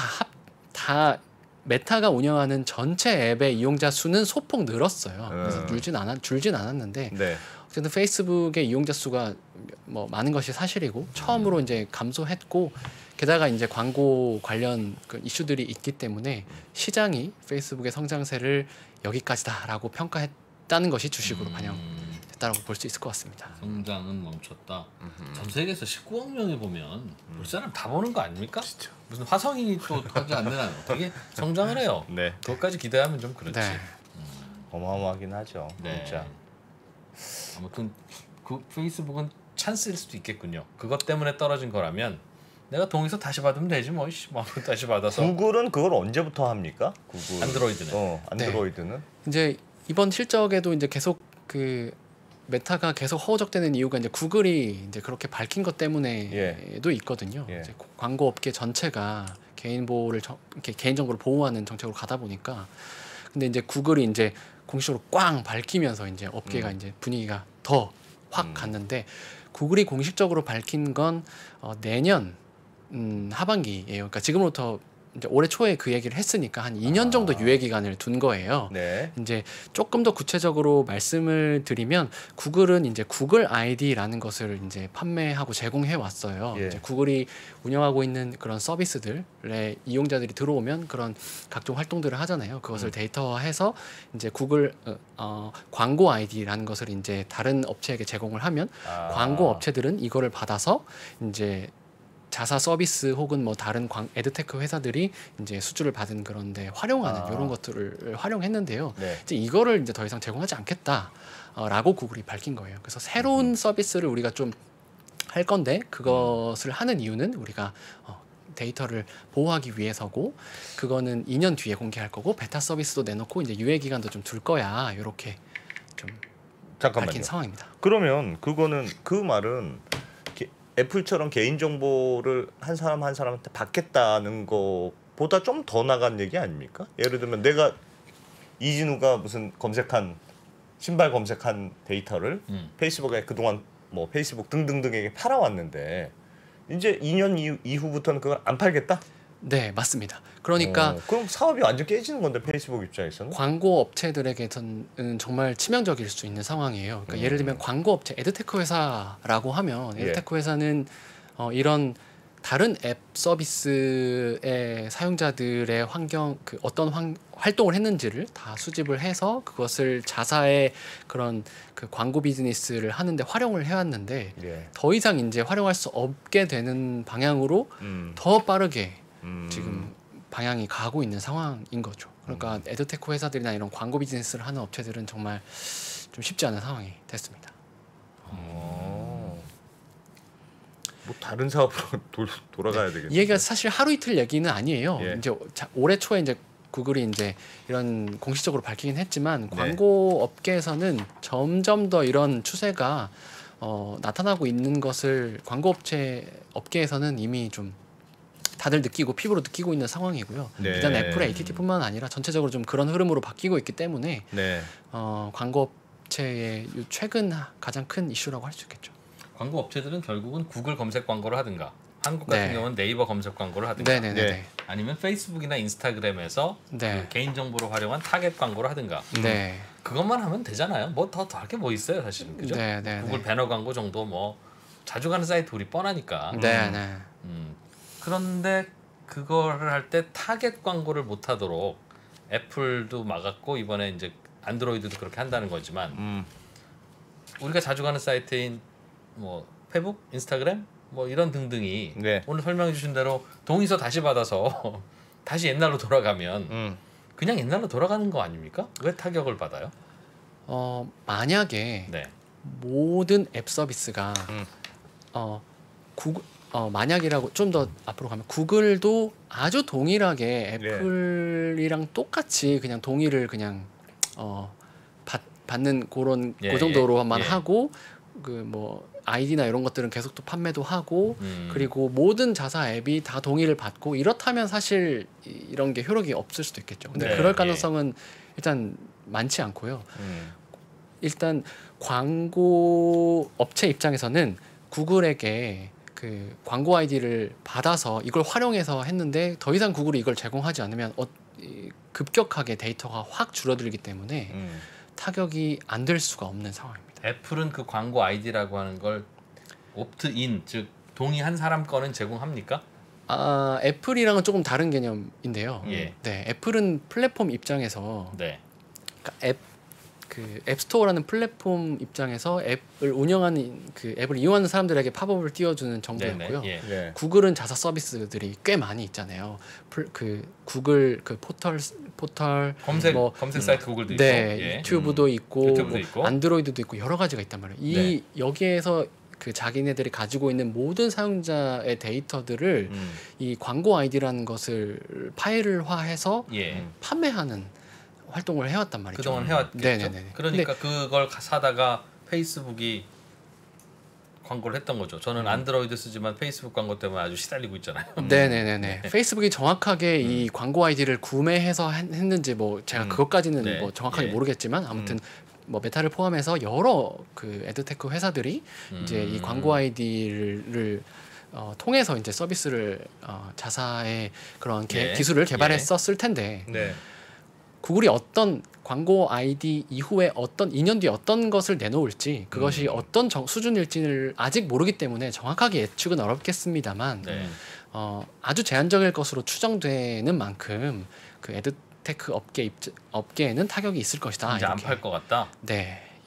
다 메타가 운영하는 전체 앱의 이용자 수는 소폭 늘었어요. 그래서 줄진 않았는데 네. 어쨌든 페이스북의 이용자 수가 뭐 많은 것이 사실이고 처음으로 이제 감소했고 게다가 이제 광고 관련 그 이슈들이 있기 때문에 시장이 페이스북의 성장세를 여기까지다라고 평가했다는 것이 주식으로 반영됐다라고 볼 수 있을 것 같습니다. 성장은 멈췄다. 전 세계에서 19억 명이 보면 볼 사람 다 보는 거 아닙니까? 진짜. 무슨 화성인이 또 하지 않는 한 어떻게 성장을 해요? 네. 그것까지 기대하면 좀 그렇지. 네. 어마어마하긴 하죠. 네. 진짜. 아무튼 그 페이스북은 찬스일 수도 있겠군요. 그것 때문에 떨어진 거라면 내가 동의서 다시 받으면 되지 뭐. 다시 받아서. 구글은 그걸 언제부터 합니까? 구글. 안드로이드는. 안드로이드는. 이제 이번 실적에도 이제 계속 그 메타가 계속 허우적대는 이유가 이제 구글이 이제 그렇게 밝힌 것 때문에도 있거든요. 예. 이제 광고 업계 전체가 개인 보호를 이렇게 개인 정보를 보호하는 정책으로 가다 보니까 근데 이제 구글이 이제 공식적으로 꽝 밝히면서 이제 업계가 이제 분위기가 더 확 갔는데 구글이 공식적으로 밝힌 건 내년 하반기예요. 그러니까 지금부터 이제 올해 초에 그 얘기를 했으니까 한 2년 정도 유예 기간을 둔 거예요. 네. 이제 조금 더 구체적으로 말씀을 드리면 구글은 이제 구글 아이디라는 것을 이제 판매하고 제공해 왔어요. 예. 이제 구글이 운영하고 있는 그런 서비스들에 이용자들이 들어오면 그런 각종 활동들을 하잖아요. 그것을 데이터화해서 이제 구글 광고 아이디라는 것을 이제 다른 업체에게 제공을 하면 광고 업체들은 이거를 받아서 이제 자사 서비스 혹은 뭐 다른 에드테크 회사들이 이제 수주를 받은 그런데 활용하는 이런 것들을 활용했는데요. 네. 이제 이거를 이제 더 이상 제공하지 않겠다라고 구글이 밝힌 거예요. 그래서 새로운 서비스를 우리가 좀 할 건데 그것을 하는 이유는 우리가 데이터를 보호하기 위해서고 그거는 2년 뒤에 공개할 거고 베타 서비스도 내놓고 이제 유예 기간도 좀 둘 거야. 이렇게 좀 잠깐만요. 밝힌 상황입니다. 그러면 그거는 그 말은 애플처럼 개인 정보를 한 사람한테 받겠다는 보다 좀 더 나간 얘기 아닙니까? 예를 들면 내가 이진우가 무슨 검색한 신발 검색한 데이터를 페이스북에 그동안 뭐 페이스북 등등등에게 팔아왔는데 이제 2년 이후부터는 그걸 안 팔겠다? 네, 맞습니다. 그러니까 그럼 사업이 완전 깨지는 건데 페이스북 입장에서는? 광고 업체들에게서는 정말 치명적일 수 있는 상황이에요. 그러니까 예를 들면 광고 업체, 에드테크 회사라고 하면 에드테크 회사는 이런 다른 앱 서비스의 사용자들의 환경 어떤 활동을 했는지를 다 수집을 해서 그것을 자사의 그런 그 광고 비즈니스를 하는데 활용을 해왔는데 더 이상 이제 활용할 수 없게 되는 방향으로 더 빠르게 지금 방향이 가고 있는 상황인 거죠. 그러니까 에드테크 회사들이나 이런 광고 비즈니스를 하는 업체들은 정말 좀 쉽지 않은 상황이 됐습니다. 뭐 다른 사업으로 돌아가야 되겠네요. 이 얘기가 사실 하루 이틀 얘기는 아니에요. 이제 올해 초에 이제 구글이 이제 이런 공식적으로 밝히긴 했지만 광고 업계에서는 점점 더 이런 추세가 나타나고 있는 것을 광고 업계에서는 이미 좀 다들 느끼고 피부로 느끼고 있는 상황이고요. 일단 애플의 ATT뿐만 아니라 전체적으로 좀 그런 흐름으로 바뀌고 있기 때문에 광고 업체의 최근 가장 큰 이슈라고 할 수 있겠죠. 광고 업체들은 결국은 구글 검색 광고를 하든가 한국 같은 경우는 네이버 검색 광고를 하든가 아니면 페이스북이나 인스타그램에서 그 개인 정보를 활용한 타겟 광고를 하든가 그것만 하면 되잖아요. 뭐 더 할 게 뭐 있어요 사실은. 그죠? 구글 배너 광고 정도 뭐 자주 가는 사이트 우리 뻔하니까. 그런데 그거를 할 때 타겟 광고를 못 하도록 애플도 막았고 이번에 이제 안드로이드도 그렇게 한다는 거지만 우리가 자주 가는 사이트인 뭐 페북, 인스타그램 뭐 이런 등등이 오늘 설명해 주신 대로 동의서 다시 받아서 다시 옛날로 돌아가면 그냥 옛날로 돌아가는 거 아닙니까? 왜 타격을 받아요? 만약에 모든 앱 서비스가 만약이라고 좀 더 앞으로 가면 구글도 아주 동일하게 애플이랑 똑같이 그냥 동의를 그냥 받는 그런 그 정도로만 하고 그 뭐 아이디나 이런 것들은 계속 또 판매도 하고 그리고 모든 자사 앱이 다 동의를 받고 이렇다면 사실 이런 게 효력이 없을 수도 있겠죠. 근데 그럴 가능성은 일단 많지 않고요. 일단 광고 업체 입장에서는 구글에게 그 광고 아이디를 받아서 이걸 활용해서 했는데 더 이상 구글이 이걸 제공하지 않으면 급격하게 데이터가 확 줄어들기 때문에 타격이 안 될 수가 없는 상황입니다. 애플은 그 광고 아이디라고 하는 걸 옵트인 즉 동의한 사람 거는 제공합니까? 애플이랑은 조금 다른 개념인데요. 애플은 플랫폼 입장에서 그러니까 앱스토어라는 플랫폼 입장에서 앱을 운영하는 그 앱을 이용하는 사람들에게 팝업을 띄워주는 정도였고요. 구글은 자사 서비스들이 꽤 많이 있잖아요. 그 구글 그 포털 검색 사이트 구글도 있고, 유튜브도 있고, 있고, 안드로이드도 있고 여러 가지가 있단 말이에요. 여기에서 그 자기네들이 가지고 있는 모든 사용자의 데이터들을 이 광고 아이디라는 것을 파일화해서 판매하는 활동을 해왔단 말이죠. 그동안 해왔겠죠. 그러니까 그걸 사다가 페이스북이 광고를 했던 거죠. 저는 안드로이드 쓰지만 페이스북 광고 때문에 아주 시달리고 있잖아요. 페이스북이 정확하게 이 광고 아이디를 구매해서 했는지 뭐 제가 그것까지는 뭐 정확하게 모르겠지만 아무튼 뭐 메타를 포함해서 여러 그 에드테크 회사들이 이제 이 광고 아이디를 통해서 이제 서비스를 자사의 그런 기술을 개발했었을 텐데. 구글이 어떤 광고 아이디 이후에 어떤 2년 뒤에 어떤 것을 내놓을지 그것이 어떤 수준일지를 아직 모르기 때문에 정확하게 예측은 어렵겠습니다만 아주 제한적일 것으로 추정되는 만큼 그 에드테크 업계에는 타격이 있을 것이다. 이제 안 팔 것 같다.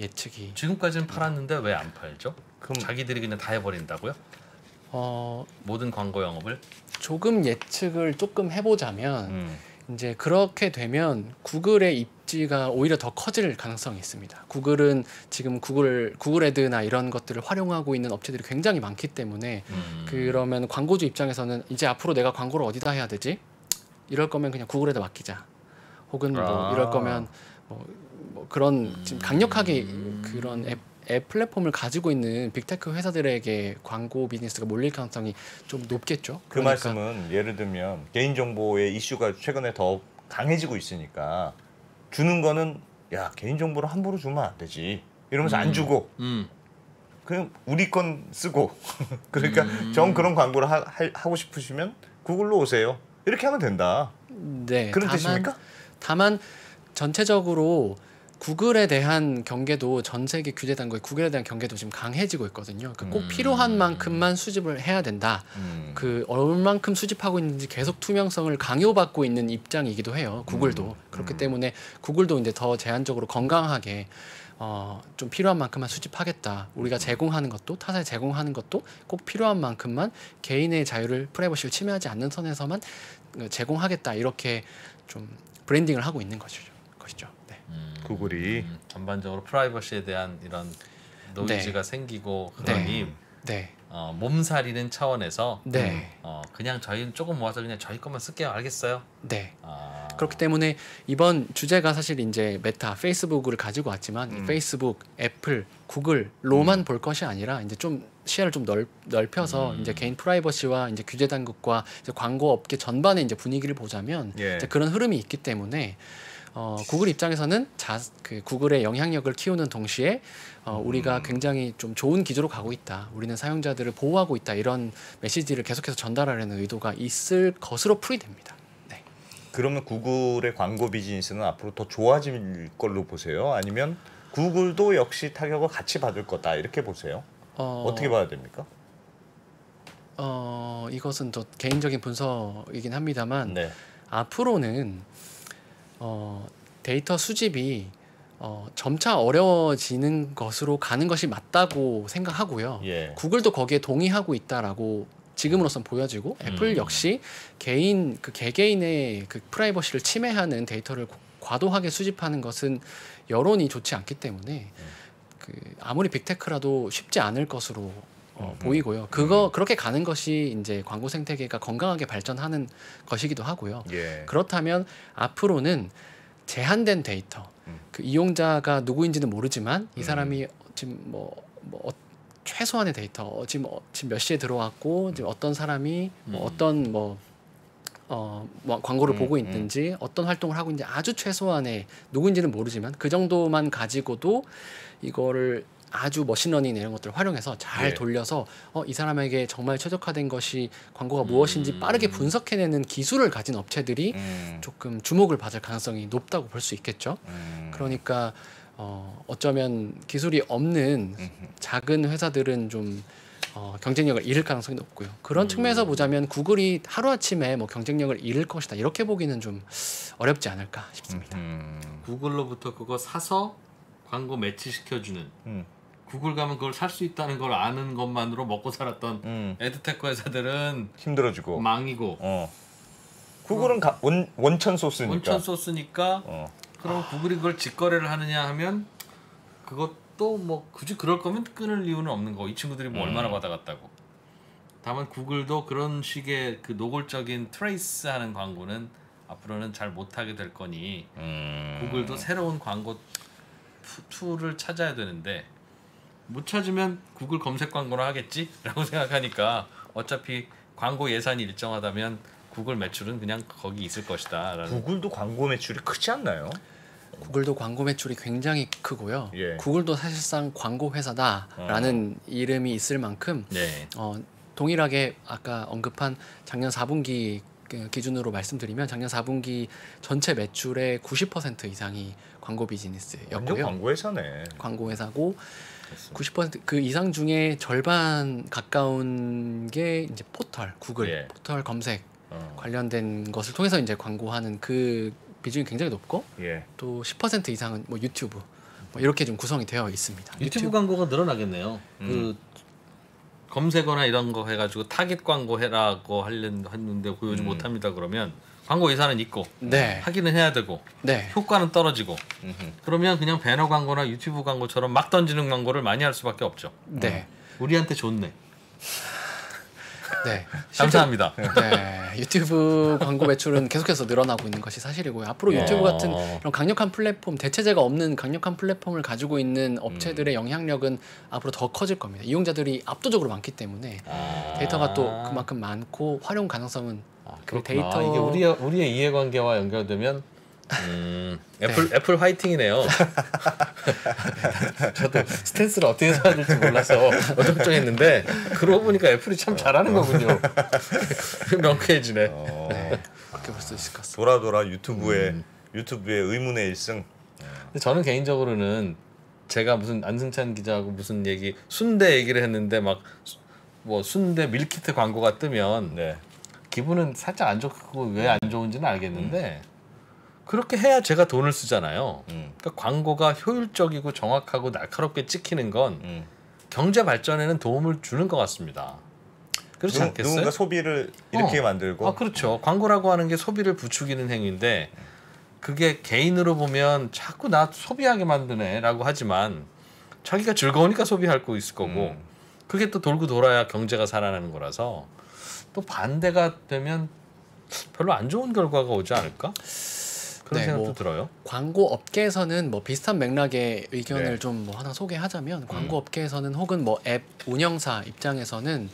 예측이. 지금까지는 팔았는데 왜 안 팔죠? 그럼 자기들이 그냥 다 해버린다고요? 모든 광고 영업을? 조금 예측을 조금 해보자면 이제 그렇게 되면 구글의 입지가 오히려 더 커질 가능성이 있습니다. 구글은 지금 구글 애드나 이런 것들을 활용하고 있는 업체들이 굉장히 많기 때문에 그러면 광고주 입장에서는 이제 앞으로 내가 광고를 어디다 해야 되지? 이럴 거면 그냥 구글 애드 맡기자. 혹은 뭐 이럴 거면 뭐 그런 지금 강력하게 그런 앱 플랫폼을 가지고 있는 빅테크 회사들에게 광고 비즈니스가 몰릴 가능성이 좀 높겠죠. 그 말씀은 예를 들면 개인정보의 이슈가 최근에 더 강해지고 있으니까 주는 거는 야 개인정보를 함부로 주면 안 되지 이러면서 안 주고 그냥 우리 건 쓰고 그러니까 정 그런 광고를 하고 싶으시면 구글로 오세요. 이렇게 하면 된다. 네. 그런 뜻입니까? 다만 전체적으로 구글에 대한 경계도 전 세계 규제 당국의 구글에 대한 경계도 지금 강해지고 있거든요. 그러니까 꼭 필요한 만큼만 수집을 해야 된다. 그 얼만큼 수집하고 있는지 계속 투명성을 강요받고 있는 입장이기도 해요. 구글도 그렇기 때문에 구글도 이제 더 제한적으로 건강하게 좀 필요한 만큼만 수집하겠다. 우리가 제공하는 것도 타사에 제공하는 것도 꼭 필요한 만큼만 개인의 자유를 프라이버시를 침해하지 않는 선에서만 제공하겠다. 이렇게 좀 브랜딩을 하고 있는 것이죠. 네. 구글이 전반적으로 프라이버시에 대한 이런 노이즈가 생기고 그러니 몸살이는 차원에서 그냥 저희는 조금 모아서 그냥 저희 것만 쓸게요. 알겠어요? 네. 그렇기 때문에 이번 주제가 사실 이제 메타, 페이스북을 가지고 왔지만 페이스북, 애플, 구글로만 볼 것이 아니라 이제 좀 시야를 좀 넓혀서 이제 개인 프라이버시와 이제 규제 당국과 이제 광고 업계 전반의 이제 분위기를 보자면 이제 그런 흐름이 있기 때문에 구글 입장에서는 그 구글의 영향력을 키우는 동시에 우리가 굉장히 좀 좋은 기조로 가고 있다. 우리는 사용자들을 보호하고 있다. 이런 메시지를 계속해서 전달하려는 의도가 있을 것으로 풀이됩니다. 네. 그러면 구글의 광고 비즈니스는 앞으로 더 좋아질 걸로 보세요? 아니면 구글도 역시 타격을 같이 받을 거다 이렇게 보세요? 어떻게 봐야 됩니까? 이것은 또 개인적인 분석이긴 합니다만 앞으로는 데이터 수집이 점차 어려워지는 것으로 가는 것이 맞다고 생각하고요. 구글도 거기에 동의하고 있다라고 지금으로선 보여지고 애플 역시 개개인의 그 프라이버시를 침해하는 데이터를 과도하게 수집하는 것은 여론이 좋지 않기 때문에 아무리 빅테크라도 쉽지 않을 것으로 보이고요. 그렇게 가는 것이 이제 광고 생태계가 건강하게 발전하는 것이기도 하고요. 그렇다면 앞으로는 제한된 데이터, 그 이용자가 누구인지는 모르지만 이 사람이 지금 최소한의 데이터, 지금 몇 시에 들어왔고 지금 어떤 사람이 어떤 광고를 보고 있는지 어떤 활동을 하고 있는지 아주 최소한의 누구인지는 모르지만 그 정도만 가지고도 이거를 아주 머신러닝 이런 것들을 활용해서 잘 돌려서 이 사람에게 정말 최적화된 것이 광고가 무엇인지 빠르게 분석해내는 기술을 가진 업체들이 조금 주목을 받을 가능성이 높다고 볼 수 있겠죠. 그러니까 어쩌면 기술이 없는 작은 회사들은 좀 경쟁력을 잃을 가능성이 높고요. 그런 측면에서 보자면 구글이 하루아침에 경쟁력을 잃을 것이다 이렇게 보기는 좀 어렵지 않을까 싶습니다. 구글로부터 그거 사서 광고 매치시켜주는 구글 가면 그걸 살 수 있다는 걸 아는 것만으로 먹고 살았던 에드테크 회사들은 힘들어지고 망이고 구글은 원천 소스니까 그럼 구글이 그걸 직거래를 하느냐 하면 그것도 굳이 그럴 거면 끊을 이유는 없는 거고 이 친구들이 얼마나 받아갔다고. 다만 구글도 그런 식의 그 노골적인 트레이스하는 광고는 앞으로는 잘 못하게 될 거니 구글도 새로운 광고 툴을 찾아야 되는데 못 찾으면 구글 검색 광고를 하겠지라고 생각하니까 어차피 광고 예산이 일정하다면 구글 매출은 그냥 거기 있을 것이다. 구글도 광고 매출이 크지 않나요? 구글도 광고 매출이 굉장히 크고요. 구글도 사실상 광고 회사다라는 이름이 있을 만큼 동일하게 아까 언급한 작년 4분기 기준으로 말씀드리면 작년 4분기 전체 매출의 90% 이상이 광고 비즈니스였고요. 완전 광고 회사네. 광고 회사고 90% 그 이상 중에 절반 가까운 게 이제 포털, 구글 포털 검색 관련된 것을 통해서 이제 광고하는 그 비중이 굉장히 높고 또 10% 이상은 유튜브 이렇게 좀 구성이 되어 있습니다. 유튜브 광고가 늘어나겠네요. 그 검색어나 이런 거 해가지고 타겟 광고 해라고 했는데 보여주지 못합니다. 그러면 광고 예산은 있고 하기는 해야 되고 효과는 떨어지고 그러면 그냥 배너 광고나 유튜브 광고처럼 막 던지는 광고를 많이 할 수밖에 없죠. 우리한테 좋네. 네. 감사합니다. 네, 유튜브 광고 매출은 계속해서 늘어나고 있는 것이 사실이고요. 앞으로 유튜브 같은 이런 강력한 플랫폼, 대체제가 없는 강력한 플랫폼을 가지고 있는 업체들의 영향력은 앞으로 더 커질 겁니다. 이용자들이 압도적으로 많기 때문에 데이터가 또 그만큼 많고 활용 가능성은 그 데이터 이게 우리의 이해관계와 연결되면 애플 화이팅이네요. 저도 스탠스를 어떻게 해야 될지 몰라서 어정쩡했는데 그러고 보니까 애플이 참 잘하는 거군요. 명쾌해지네. 그렇게 볼 수 있을 것 같습니다. 돌아 유튜브의 의문의 일승. 근데 저는 개인적으로는 제가 무슨 안승찬 기자하고 무슨 순대 얘기를 했는데 막 뭐 순대 밀키트 광고가 뜨면 기분은 살짝 안 좋고 왜 안 좋은지는 알겠는데 그렇게 해야 제가 돈을 쓰잖아요. 그러니까 광고가 효율적이고 정확하고 날카롭게 찍히는 건 경제 발전에는 도움을 주는 것 같습니다. 그렇지 않겠어요? 누군가 소비를 이렇게 만들고. 그렇죠. 광고라고 하는 게 소비를 부추기는 행위인데 그게 개인으로 보면 자꾸 나 소비하게 만드네라고 하지만 자기가 즐거우니까 소비할 거 있을 거고 그게 또 돌고 돌아야 경제가 살아나는 거라서 또 반대가 되면 별로 안 좋은 결과가 오지 않을까? 그런 생각도 들어요. 광고 업계에서는 뭐 비슷한 맥락의 의견을 좀 뭐 하나 소개하자면 광고 업계에서는 혹은 뭐 앱 운영사 입장에서는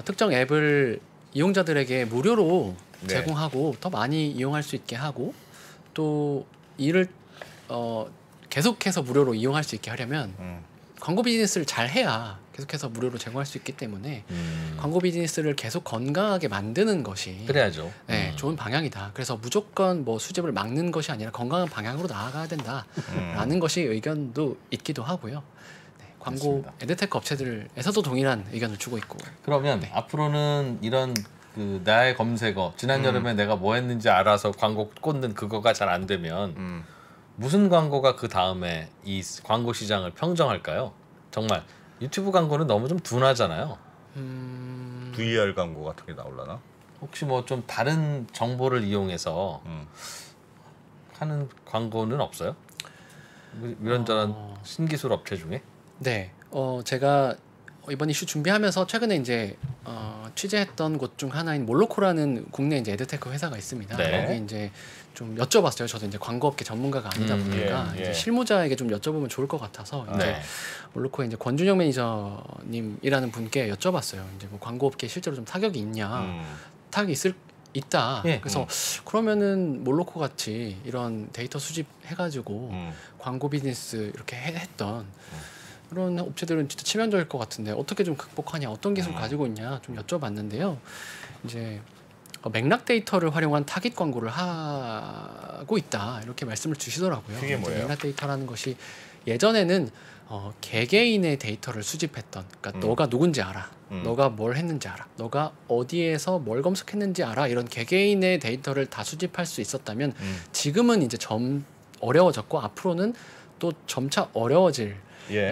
특정 앱을 이용자들에게 무료로 제공하고 더 많이 이용할 수 있게 하고 또 이를 계속해서 무료로 이용할 수 있게 하려면 광고 비즈니스를 잘 해야 계속해서 무료로 제공할 수 있기 때문에 광고 비즈니스를 계속 건강하게 만드는 것이 그래야죠. 좋은 방향이다. 그래서 무조건 뭐 수집을 막는 것이 아니라 건강한 방향으로 나아가야 된다라는 것이 의견도 있기도 하고요. 광고 맞습니다. 에드테크 업체들에서도 동일한 의견을 주고 있고. 그러면 앞으로는 이런 그 나의 검색어 지난 여름에 내가 뭐 했는지 알아서 광고 꽂는 그거가 잘 안 되면 무슨 광고가 그 다음에 이 광고 시장을 평정할까요? 정말 유튜브 광고는 너무 좀 둔하잖아요. VR 광고 같은 게 나올라나? 혹시 뭐 좀 다른 정보를 이용해서 하는 광고는 없어요? 이런저런 신기술 업체 중에? 네, 제가 이번 이슈 준비하면서 최근에 이제 취재했던 곳 중 하나인 몰로코라는 국내 이제 에드테크 회사가 있습니다. 거기 이제 좀 여쭤봤어요. 저도 이제 광고업계 전문가가 아니다 보니까 이제 실무자에게 좀 여쭤보면 좋을 것 같아서 이제 몰로코의 이제 권준영 매니저님이라는 분께 여쭤봤어요. 이제 뭐 광고업계 실제로 좀 타격이 있냐? 타격이 있다. 그래서 그러면은 몰로코 같이 이런 데이터 수집해가지고 광고 비즈니스 이렇게 했던 그런 업체들은 진짜 치명적일 것 같은데 어떻게 좀 극복하냐, 어떤 기술 가지고 있냐 좀 여쭤봤는데요. 이제 맥락 데이터를 활용한 타깃 광고를 하고 있다 이렇게 말씀을 주시더라고요. 그게 뭐예요? 맥락 데이터라는 것이 예전에는 개개인의 데이터를 수집했던, 그러니까 너가 누군지 알아, 너가 뭘 했는지 알아, 너가 어디에서 뭘 검색했는지 알아, 이런 개개인의 데이터를 다 수집할 수 있었다면 지금은 이제 점 어려워졌고 앞으로는 또 점차 어려워질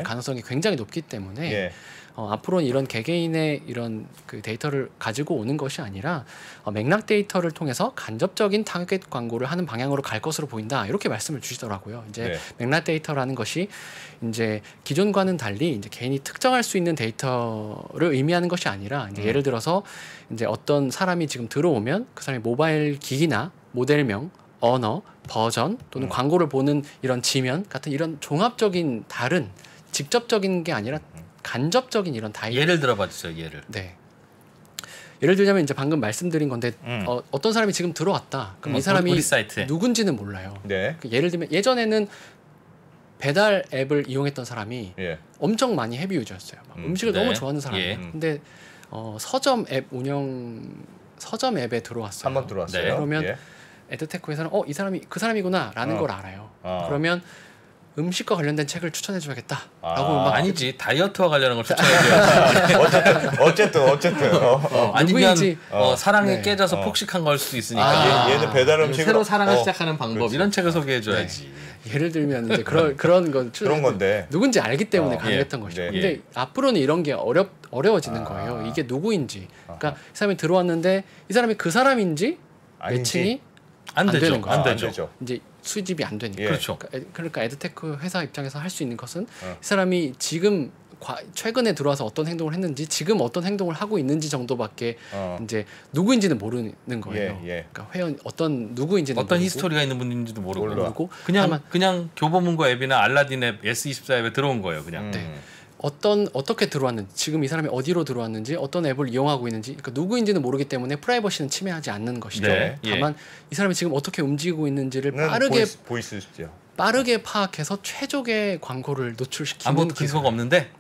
가능성이 굉장히 높기 때문에 앞으로는 이런 개개인의 이런 그 데이터를 가지고 오는 것이 아니라 맥락 데이터를 통해서 간접적인 타겟 광고를 하는 방향으로 갈 것으로 보인다 이렇게 말씀을 주시더라고요. 이제 맥락 데이터라는 것이 이제 기존과는 달리 이제 개인이 특정할 수 있는 데이터를 의미하는 것이 아니라 이제 예를 들어서 이제 어떤 사람이 지금 들어오면 그 사람의 모바일 기기나 모델명, 언어, 버전 또는 광고를 보는 이런 지면 같은 이런 종합적인 다른 직접적인 게 아니라 간접적인 이런 다이어. 예를 들어봐 주세요. 예를. 네. 예를 들자면 이제 방금 말씀드린 건데 어떤 사람이 지금 들어왔다. 그럼 이 사람이 우리 사이트에. 누군지는 몰라요. 예를 들면 예전에는 배달 앱을 이용했던 사람이 엄청 많이 헤비 유저였어요. 막 음식을 너무 좋아하는 사람이에요. 근데 서점 앱에 들어왔어요. 한번 들어왔어요. 그러면 에드테크에서는 이 사람이 그 사람이구나라는 걸 알아요. 그러면 음식과 관련된 책을 추천해줘야겠다라고 막 아니지 다이어트와 관련한 걸 추천해줘야지. 어쨌든 아니면 사랑에 깨져서 폭식한 걸 수도 있으니까 얘는 배달 음식 새로 사랑을 시작하는 방법 이런 책을 소개해줘야지. 예를 들면 이제 그런 건 그런 건데 누군지 알기 때문에 가능했던 것이죠. 근데 앞으로는 이런 게 어려워지는 거예요. 이게 누구인지. 그러니까 이 사람이 들어왔는데 이 사람이 그 사람인지 매칭이 안 되는 거예요. 안 되죠. 이제 수집이 안 되니까. 그렇죠. 그러니까 에드테크 회사 입장에서 할 수 있는 것은 이 사람이 지금 최근에 들어와서 어떤 행동을 했는지 지금 어떤 행동을 하고 있는지 정도밖에 이제 누구인지는 모르는 거예요. 그러니까 회원 어떤 누구인지는 어떤 모르고, 히스토리가 있는 분인지도 모르고 다만 그냥 교보문고 앱이나 알라딘 앱, S24 앱에 들어온 거예요, 그냥. 어떻게 들어왔는지 지금 이 사람이 어디로 들어왔는지 어떤 앱을 이용하고 있는지 그러니까 누구인지는 모르기 때문에 프라이버시는 침해하지 않는 것이죠. 네, 다만 이 사람이 지금 어떻게 움직이고 있는지를 보일 수 있죠. 빠르게 파악해서 최적의 광고를 노출시키는 아무것도 근거가 없는데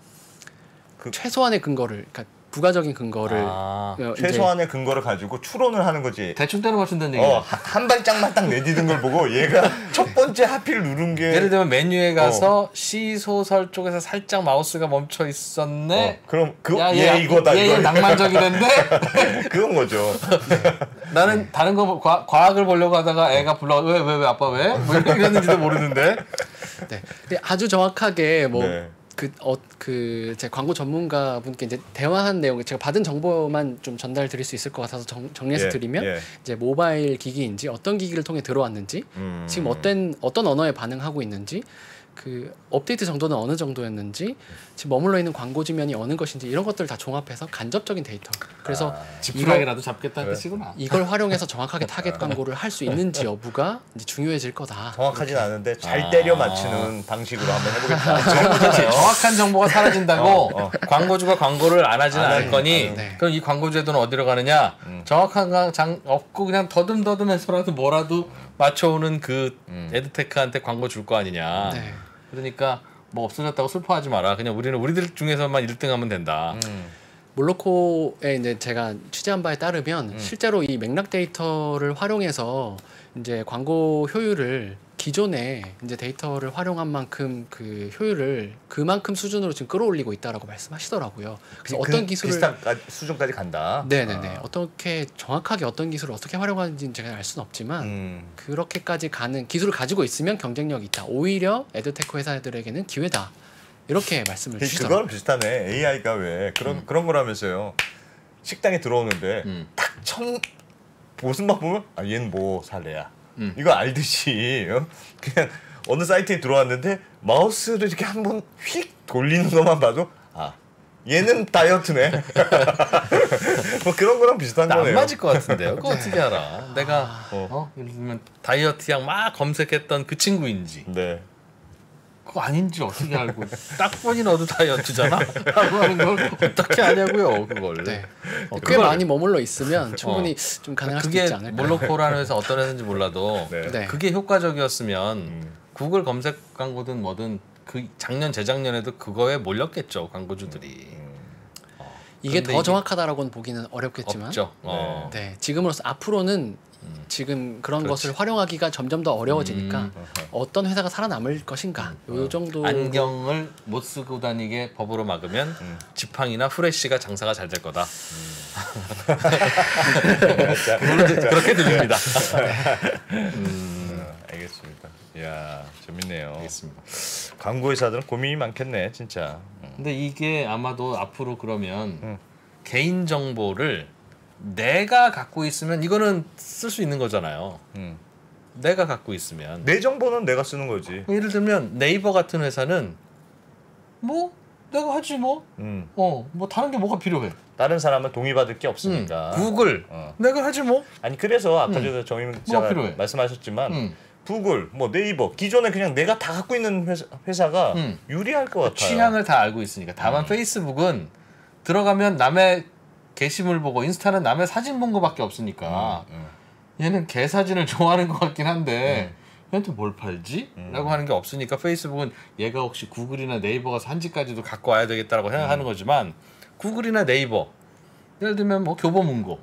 최소한의 근거를 그러니까 부가적인 근거를 최소한의 근거를 가지고 추론을 하는 거지. 대충 때려 맞춘다는 얘기야. 한 발짝만 딱 내디딘 걸 보고 얘가 첫 번째 하필 누른 게 예를 들면 메뉴에 가서 시소설 쪽에서 살짝 마우스가 멈춰 있었네. 그럼 얘 이거다. 얘 낭만적이던데. 그건 거죠. 나는 다른 거 과학을 보려고 하다가 애가 불러 왜 아빠 왜? 뭐 이랬는지도 모르는데. 네. 근데 아주 정확하게 제 광고 전문가 분께 이제 대화한 내용 제가 받은 정보만 좀 전달드릴 수 있을 것 같아서 정리해서 드리면 이제 모바일 기기인지 어떤 기기를 통해 들어왔는지 지금 어떤 언어에 반응하고 있는지 그 업데이트 정도는 어느 정도였는지 지금 머물러 있는 광고 지면이 어느 것인지 이런 것들을 다 종합해서 간접적인 데이터. 그래서 지푸라기라도 잡겠다는 뜻이구나. 이걸 활용해서 정확하게 타겟 광고를 할 수 있는지 여부가 이제 중요해질 거다. 정확하진 않은데 잘 때려 맞추는 방식으로 한번 해보겠다. 정확한 정보가 사라진다고 광고주가 광고를 안 하지는 않을 거니 그럼 이 광고주의 돈은 어디로 가느냐? 정확한 장 없고 그냥 더듬더듬해서라도 뭐라도 맞춰오는 그 에드테크한테 광고 줄 거 아니냐. 그러니까 뭐 없어졌다고 슬퍼하지 마라. 그냥 우리는 우리들 중에서만 1등하면 된다. 몰로코에 이제 제가 취재한 바에 따르면 실제로 이 맥락 데이터를 활용해서 이제 광고 효율을 기존에 이제 데이터를 활용한 만큼 그 효율을 그만큼 수준으로 지금 끌어올리고 있다라고 말씀하시더라고요. 그래서 어떤 기술을 비슷한 수준까지 간다. 네네네. 어떻게 정확하게 어떤 기술을 어떻게 활용하는지는 제가 알 수는 없지만 그렇게까지 가는 기술을 가지고 있으면 경쟁력이 있다. 오히려 에드테크 회사들에게는 기회다. 이렇게 말씀을 주시더라고요. 그거랑 비슷하네. AI가 왜 그런 거라면서요. 식당에 들어오는데 딱 처음 모습만 보면 얘는 뭐 살래야. 이거 알듯이 그냥 어느 사이트에 들어왔는데 마우스를 이렇게 한번 휙 돌리는 것만 봐도 얘는 다이어트네. 뭐 그런 거랑 비슷한 거네요. 안 맞을 것 같은데요. 그거 어떻게 알아? 내가 예를 들면 다이어트 약 막 검색했던 그 친구인지 그거 아닌지 어떻게 알고 딱 보니 너도 다이어트잖아 라고 하는 걸 어떻게 아냐고요 그걸. 꽤 많이 머물러 있으면 충분히 좀 가능할 수 있지 않을까요? 몰로코라는 회사 어떤 회사인지 몰라도 그게 효과적이었으면 구글 검색 광고든 뭐든 그 작년 재작년에도 그거에 몰렸겠죠 광고주들이. 이게 더 정확하다라고는 보기는 어렵겠지만 없죠. 지금으로서 앞으로는 지금 그런 것을 활용하기가 점점 더 어려워지니까 어떤 회사가 살아남을 것인가 요 정도. 안경을 못 쓰고 다니게 법으로 막으면 지팡이나 후레쉬가 장사가 잘 될 거다. 그렇게 들립니다. 알겠습니다. 이야 재밌네요. 알겠습니다. 광고 회사들은 고민이 많겠네 진짜. 근데 이게 아마도 앞으로 그러면 개인 정보를 내가 갖고 있으면 이거는 쓸 수 있는 거잖아요. 내가 갖고 있으면 내 정보는 내가 쓰는 거지. 예를 들면 네이버 같은 회사는 뭐 내가 하지 뭐. 뭐 다른 게 뭐가 필요해. 다른 사람은 동의받을 게 없으니까. 구글 내가 하지 뭐. 아니 그래서 아까 전에 정임 기자가 말씀하셨지만 구글, 뭐 네이버 기존에 그냥 내가 다 갖고 있는 회사가 유리할 것 같아요. 취향을 다 알고 있으니까. 다만 페이스북은 들어가면 남의 게시물 보고 인스타는 남의 사진 본 거밖에 없으니까 얘는 개 사진을 좋아하는 것 같긴 한데 얘한테 뭘 팔지? 라고 하는 게 없으니까 페이스북은 얘가 혹시 구글이나 네이버가 산지까지도 갖고 와야 되겠다라고 생각하는 거지만 구글이나 네이버 예를 들면 뭐 교보문고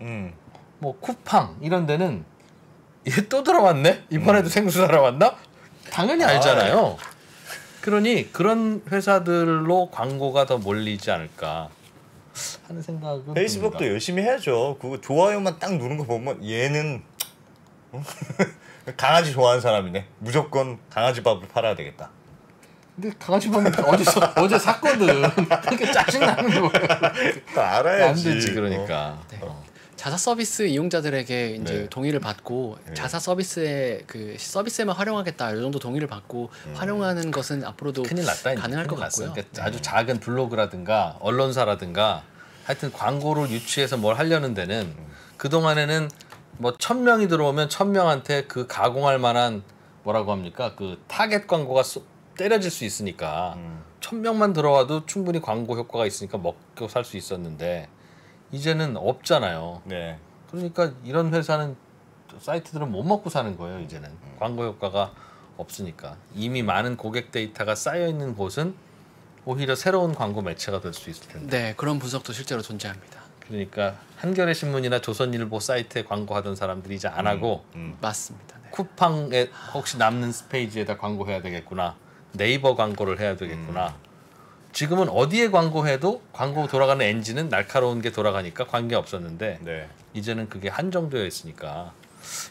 뭐 쿠팡 이런 데는 얘 또 들어왔네? 이번에도 생수 사러 왔나? 당연히 알잖아요. 그러니 그런 회사들로 광고가 더 몰리지 않을까 하는 생각은 페이스북도 듭니다. 열심히 해야죠. 그거 좋아요만 딱 누른 거 보면 얘는 강아지 좋아하는 사람이네. 무조건 강아지 밥을 팔아야 되겠다. 근데 강아지 밥은 어제 샀거든. 그렇게 짜증나는 거야. 알아야지. 안 되지 그러니까. 자사 서비스 이용자들에게 이제 네. 동의를 받고 네. 자사 서비스의 그 서비스에만 활용하겠다 이 정도 동의를 받고 활용하는 것은 앞으로도 큰일 났다. 이제. 가능할 것 큰일 났어요. 같고요. 그러니까 아주 작은 블로그라든가 언론사라든가 하여튼 광고를 유치해서 뭘 하려는 데는 그 동안에는 뭐 1,000명이 들어오면 1,000명한테 그 가공할 만한 뭐라고 합니까? 그 타겟 광고가 때려질 수 있으니까 1,000명만 들어와도 충분히 광고 효과가 있으니까 먹고 살 수 있었는데 이제는 없잖아요. 네. 그러니까 이런 회사는 사이트들은 못 먹고 사는 거예요. 이제는 광고 효과가 없으니까 이미 많은 고객 데이터가 쌓여 있는 곳은 오히려 새로운 광고 매체가 될 수 있을 텐데. 네, 그런 분석도 실제로 존재합니다. 그러니까 한겨레 신문이나 조선일보 사이트에 광고하던 사람들이 이제 안 하고 맞습니다. 네. 쿠팡에 혹시 남는 페이지에다 광고해야 되겠구나. 네이버 광고를 해야 되겠구나. 지금은 어디에 광고해도 광고 돌아가는 엔진은 날카로운 게 돌아가니까 관계 없었는데 네. 이제는 그게 한정되어 있으니까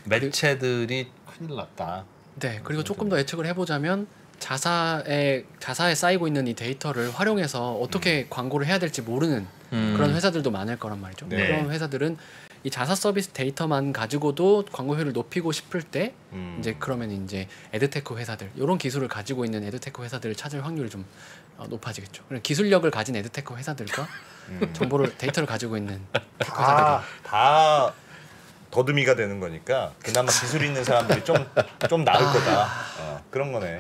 매체들이 큰일 났다. 네, 그리고 조금 더 예측을 해보자면 자사에 쌓이고 있는 이 데이터를 활용해서 어떻게 광고를 해야 될지 모르는 그런 회사들도 많을 거란 말이죠. 네. 그런 회사들은 이 자사 서비스 데이터만 가지고도 광고 효율을 높이고 싶을 때 이제 그러면 이제 에드테크 회사들 이런 기술을 가지고 있는 에드테크 회사들을 찾을 확률이 좀 높아지겠죠. 기술력을 가진 에드테크 회사들과 정보를 데이터를 가지고 있는 테크 회사들이 다 더듬이가 되는 거니까 그나마 기술 있는 사람들이 좀 나을 거다. 그런 거네.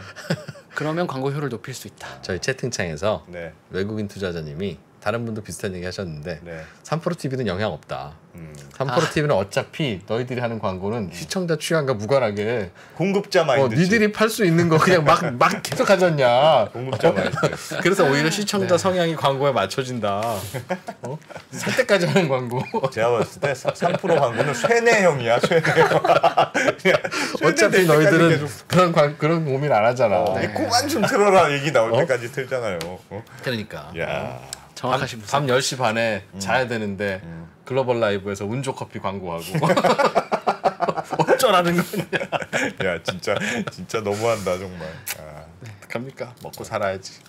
그러면 광고 효율을 높일 수 있다. 저희 채팅창에서 네. 외국인 투자자님이 다른 분도 비슷한 얘기 하셨는데 네. 3프로TV는 영향 없다. 3프로TV는 어차피 너희들이 하는 광고는 시청자 취향과 무관하게 공급자 마인드. 니들이 팔 수 있는 거 그냥 막 계속 하잖냐. 공급자 마인드. 그래서 오히려 시청자 성향이 광고에 맞춰진다. 살 때까지 하는 광고. 제가 봤을 때 3% 광고는 쇠뇌형이야. 쇠뇌형. 어차피 너희들은 그런 고민 안 하잖아. 그만 좀 틀어라 얘기 나올 때까지 틀잖아요. 그러니까. 야. 정확하신 분석. 밤 10시 반에 자야 되는데 글로벌 라이브에서 운조 커피 광고하고 어쩌라는 거냐. 야 진짜 너무한다 정말. 어떡합니까? 먹고 살아야지.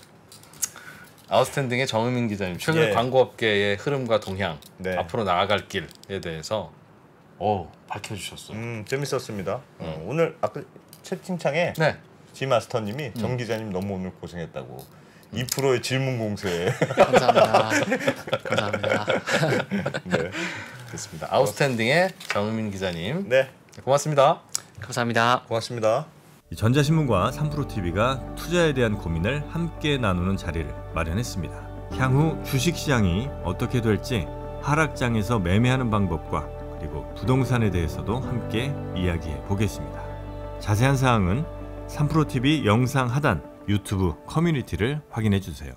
아웃스탠딩의 정의민 기자님 최근 예. 광고업계의 흐름과 동향 네. 앞으로 나아갈 길에 대해서 밝혀주셨어요. 재밌었습니다. 오늘 아까 채팅창에 네. 지마스터님이 정 기자님 너무 오늘 고생했다고. 2%의 질문 공세. 감사합니다. 감사합니다. 네. 됐습니다. 아웃스탠딩의 정의민 기자님. 네. 고맙습니다. 감사합니다. 고맙습니다. 전자신문과 3프로TV가 투자에 대한 고민을 함께 나누는 자리를 마련했습니다. 향후 주식시장이 어떻게 될지 하락장에서 매매하는 방법과 그리고 부동산에 대해서도 함께 이야기해 보겠습니다. 자세한 사항은 3프로TV 영상 하단 유튜브 커뮤니티를 확인해 주세요.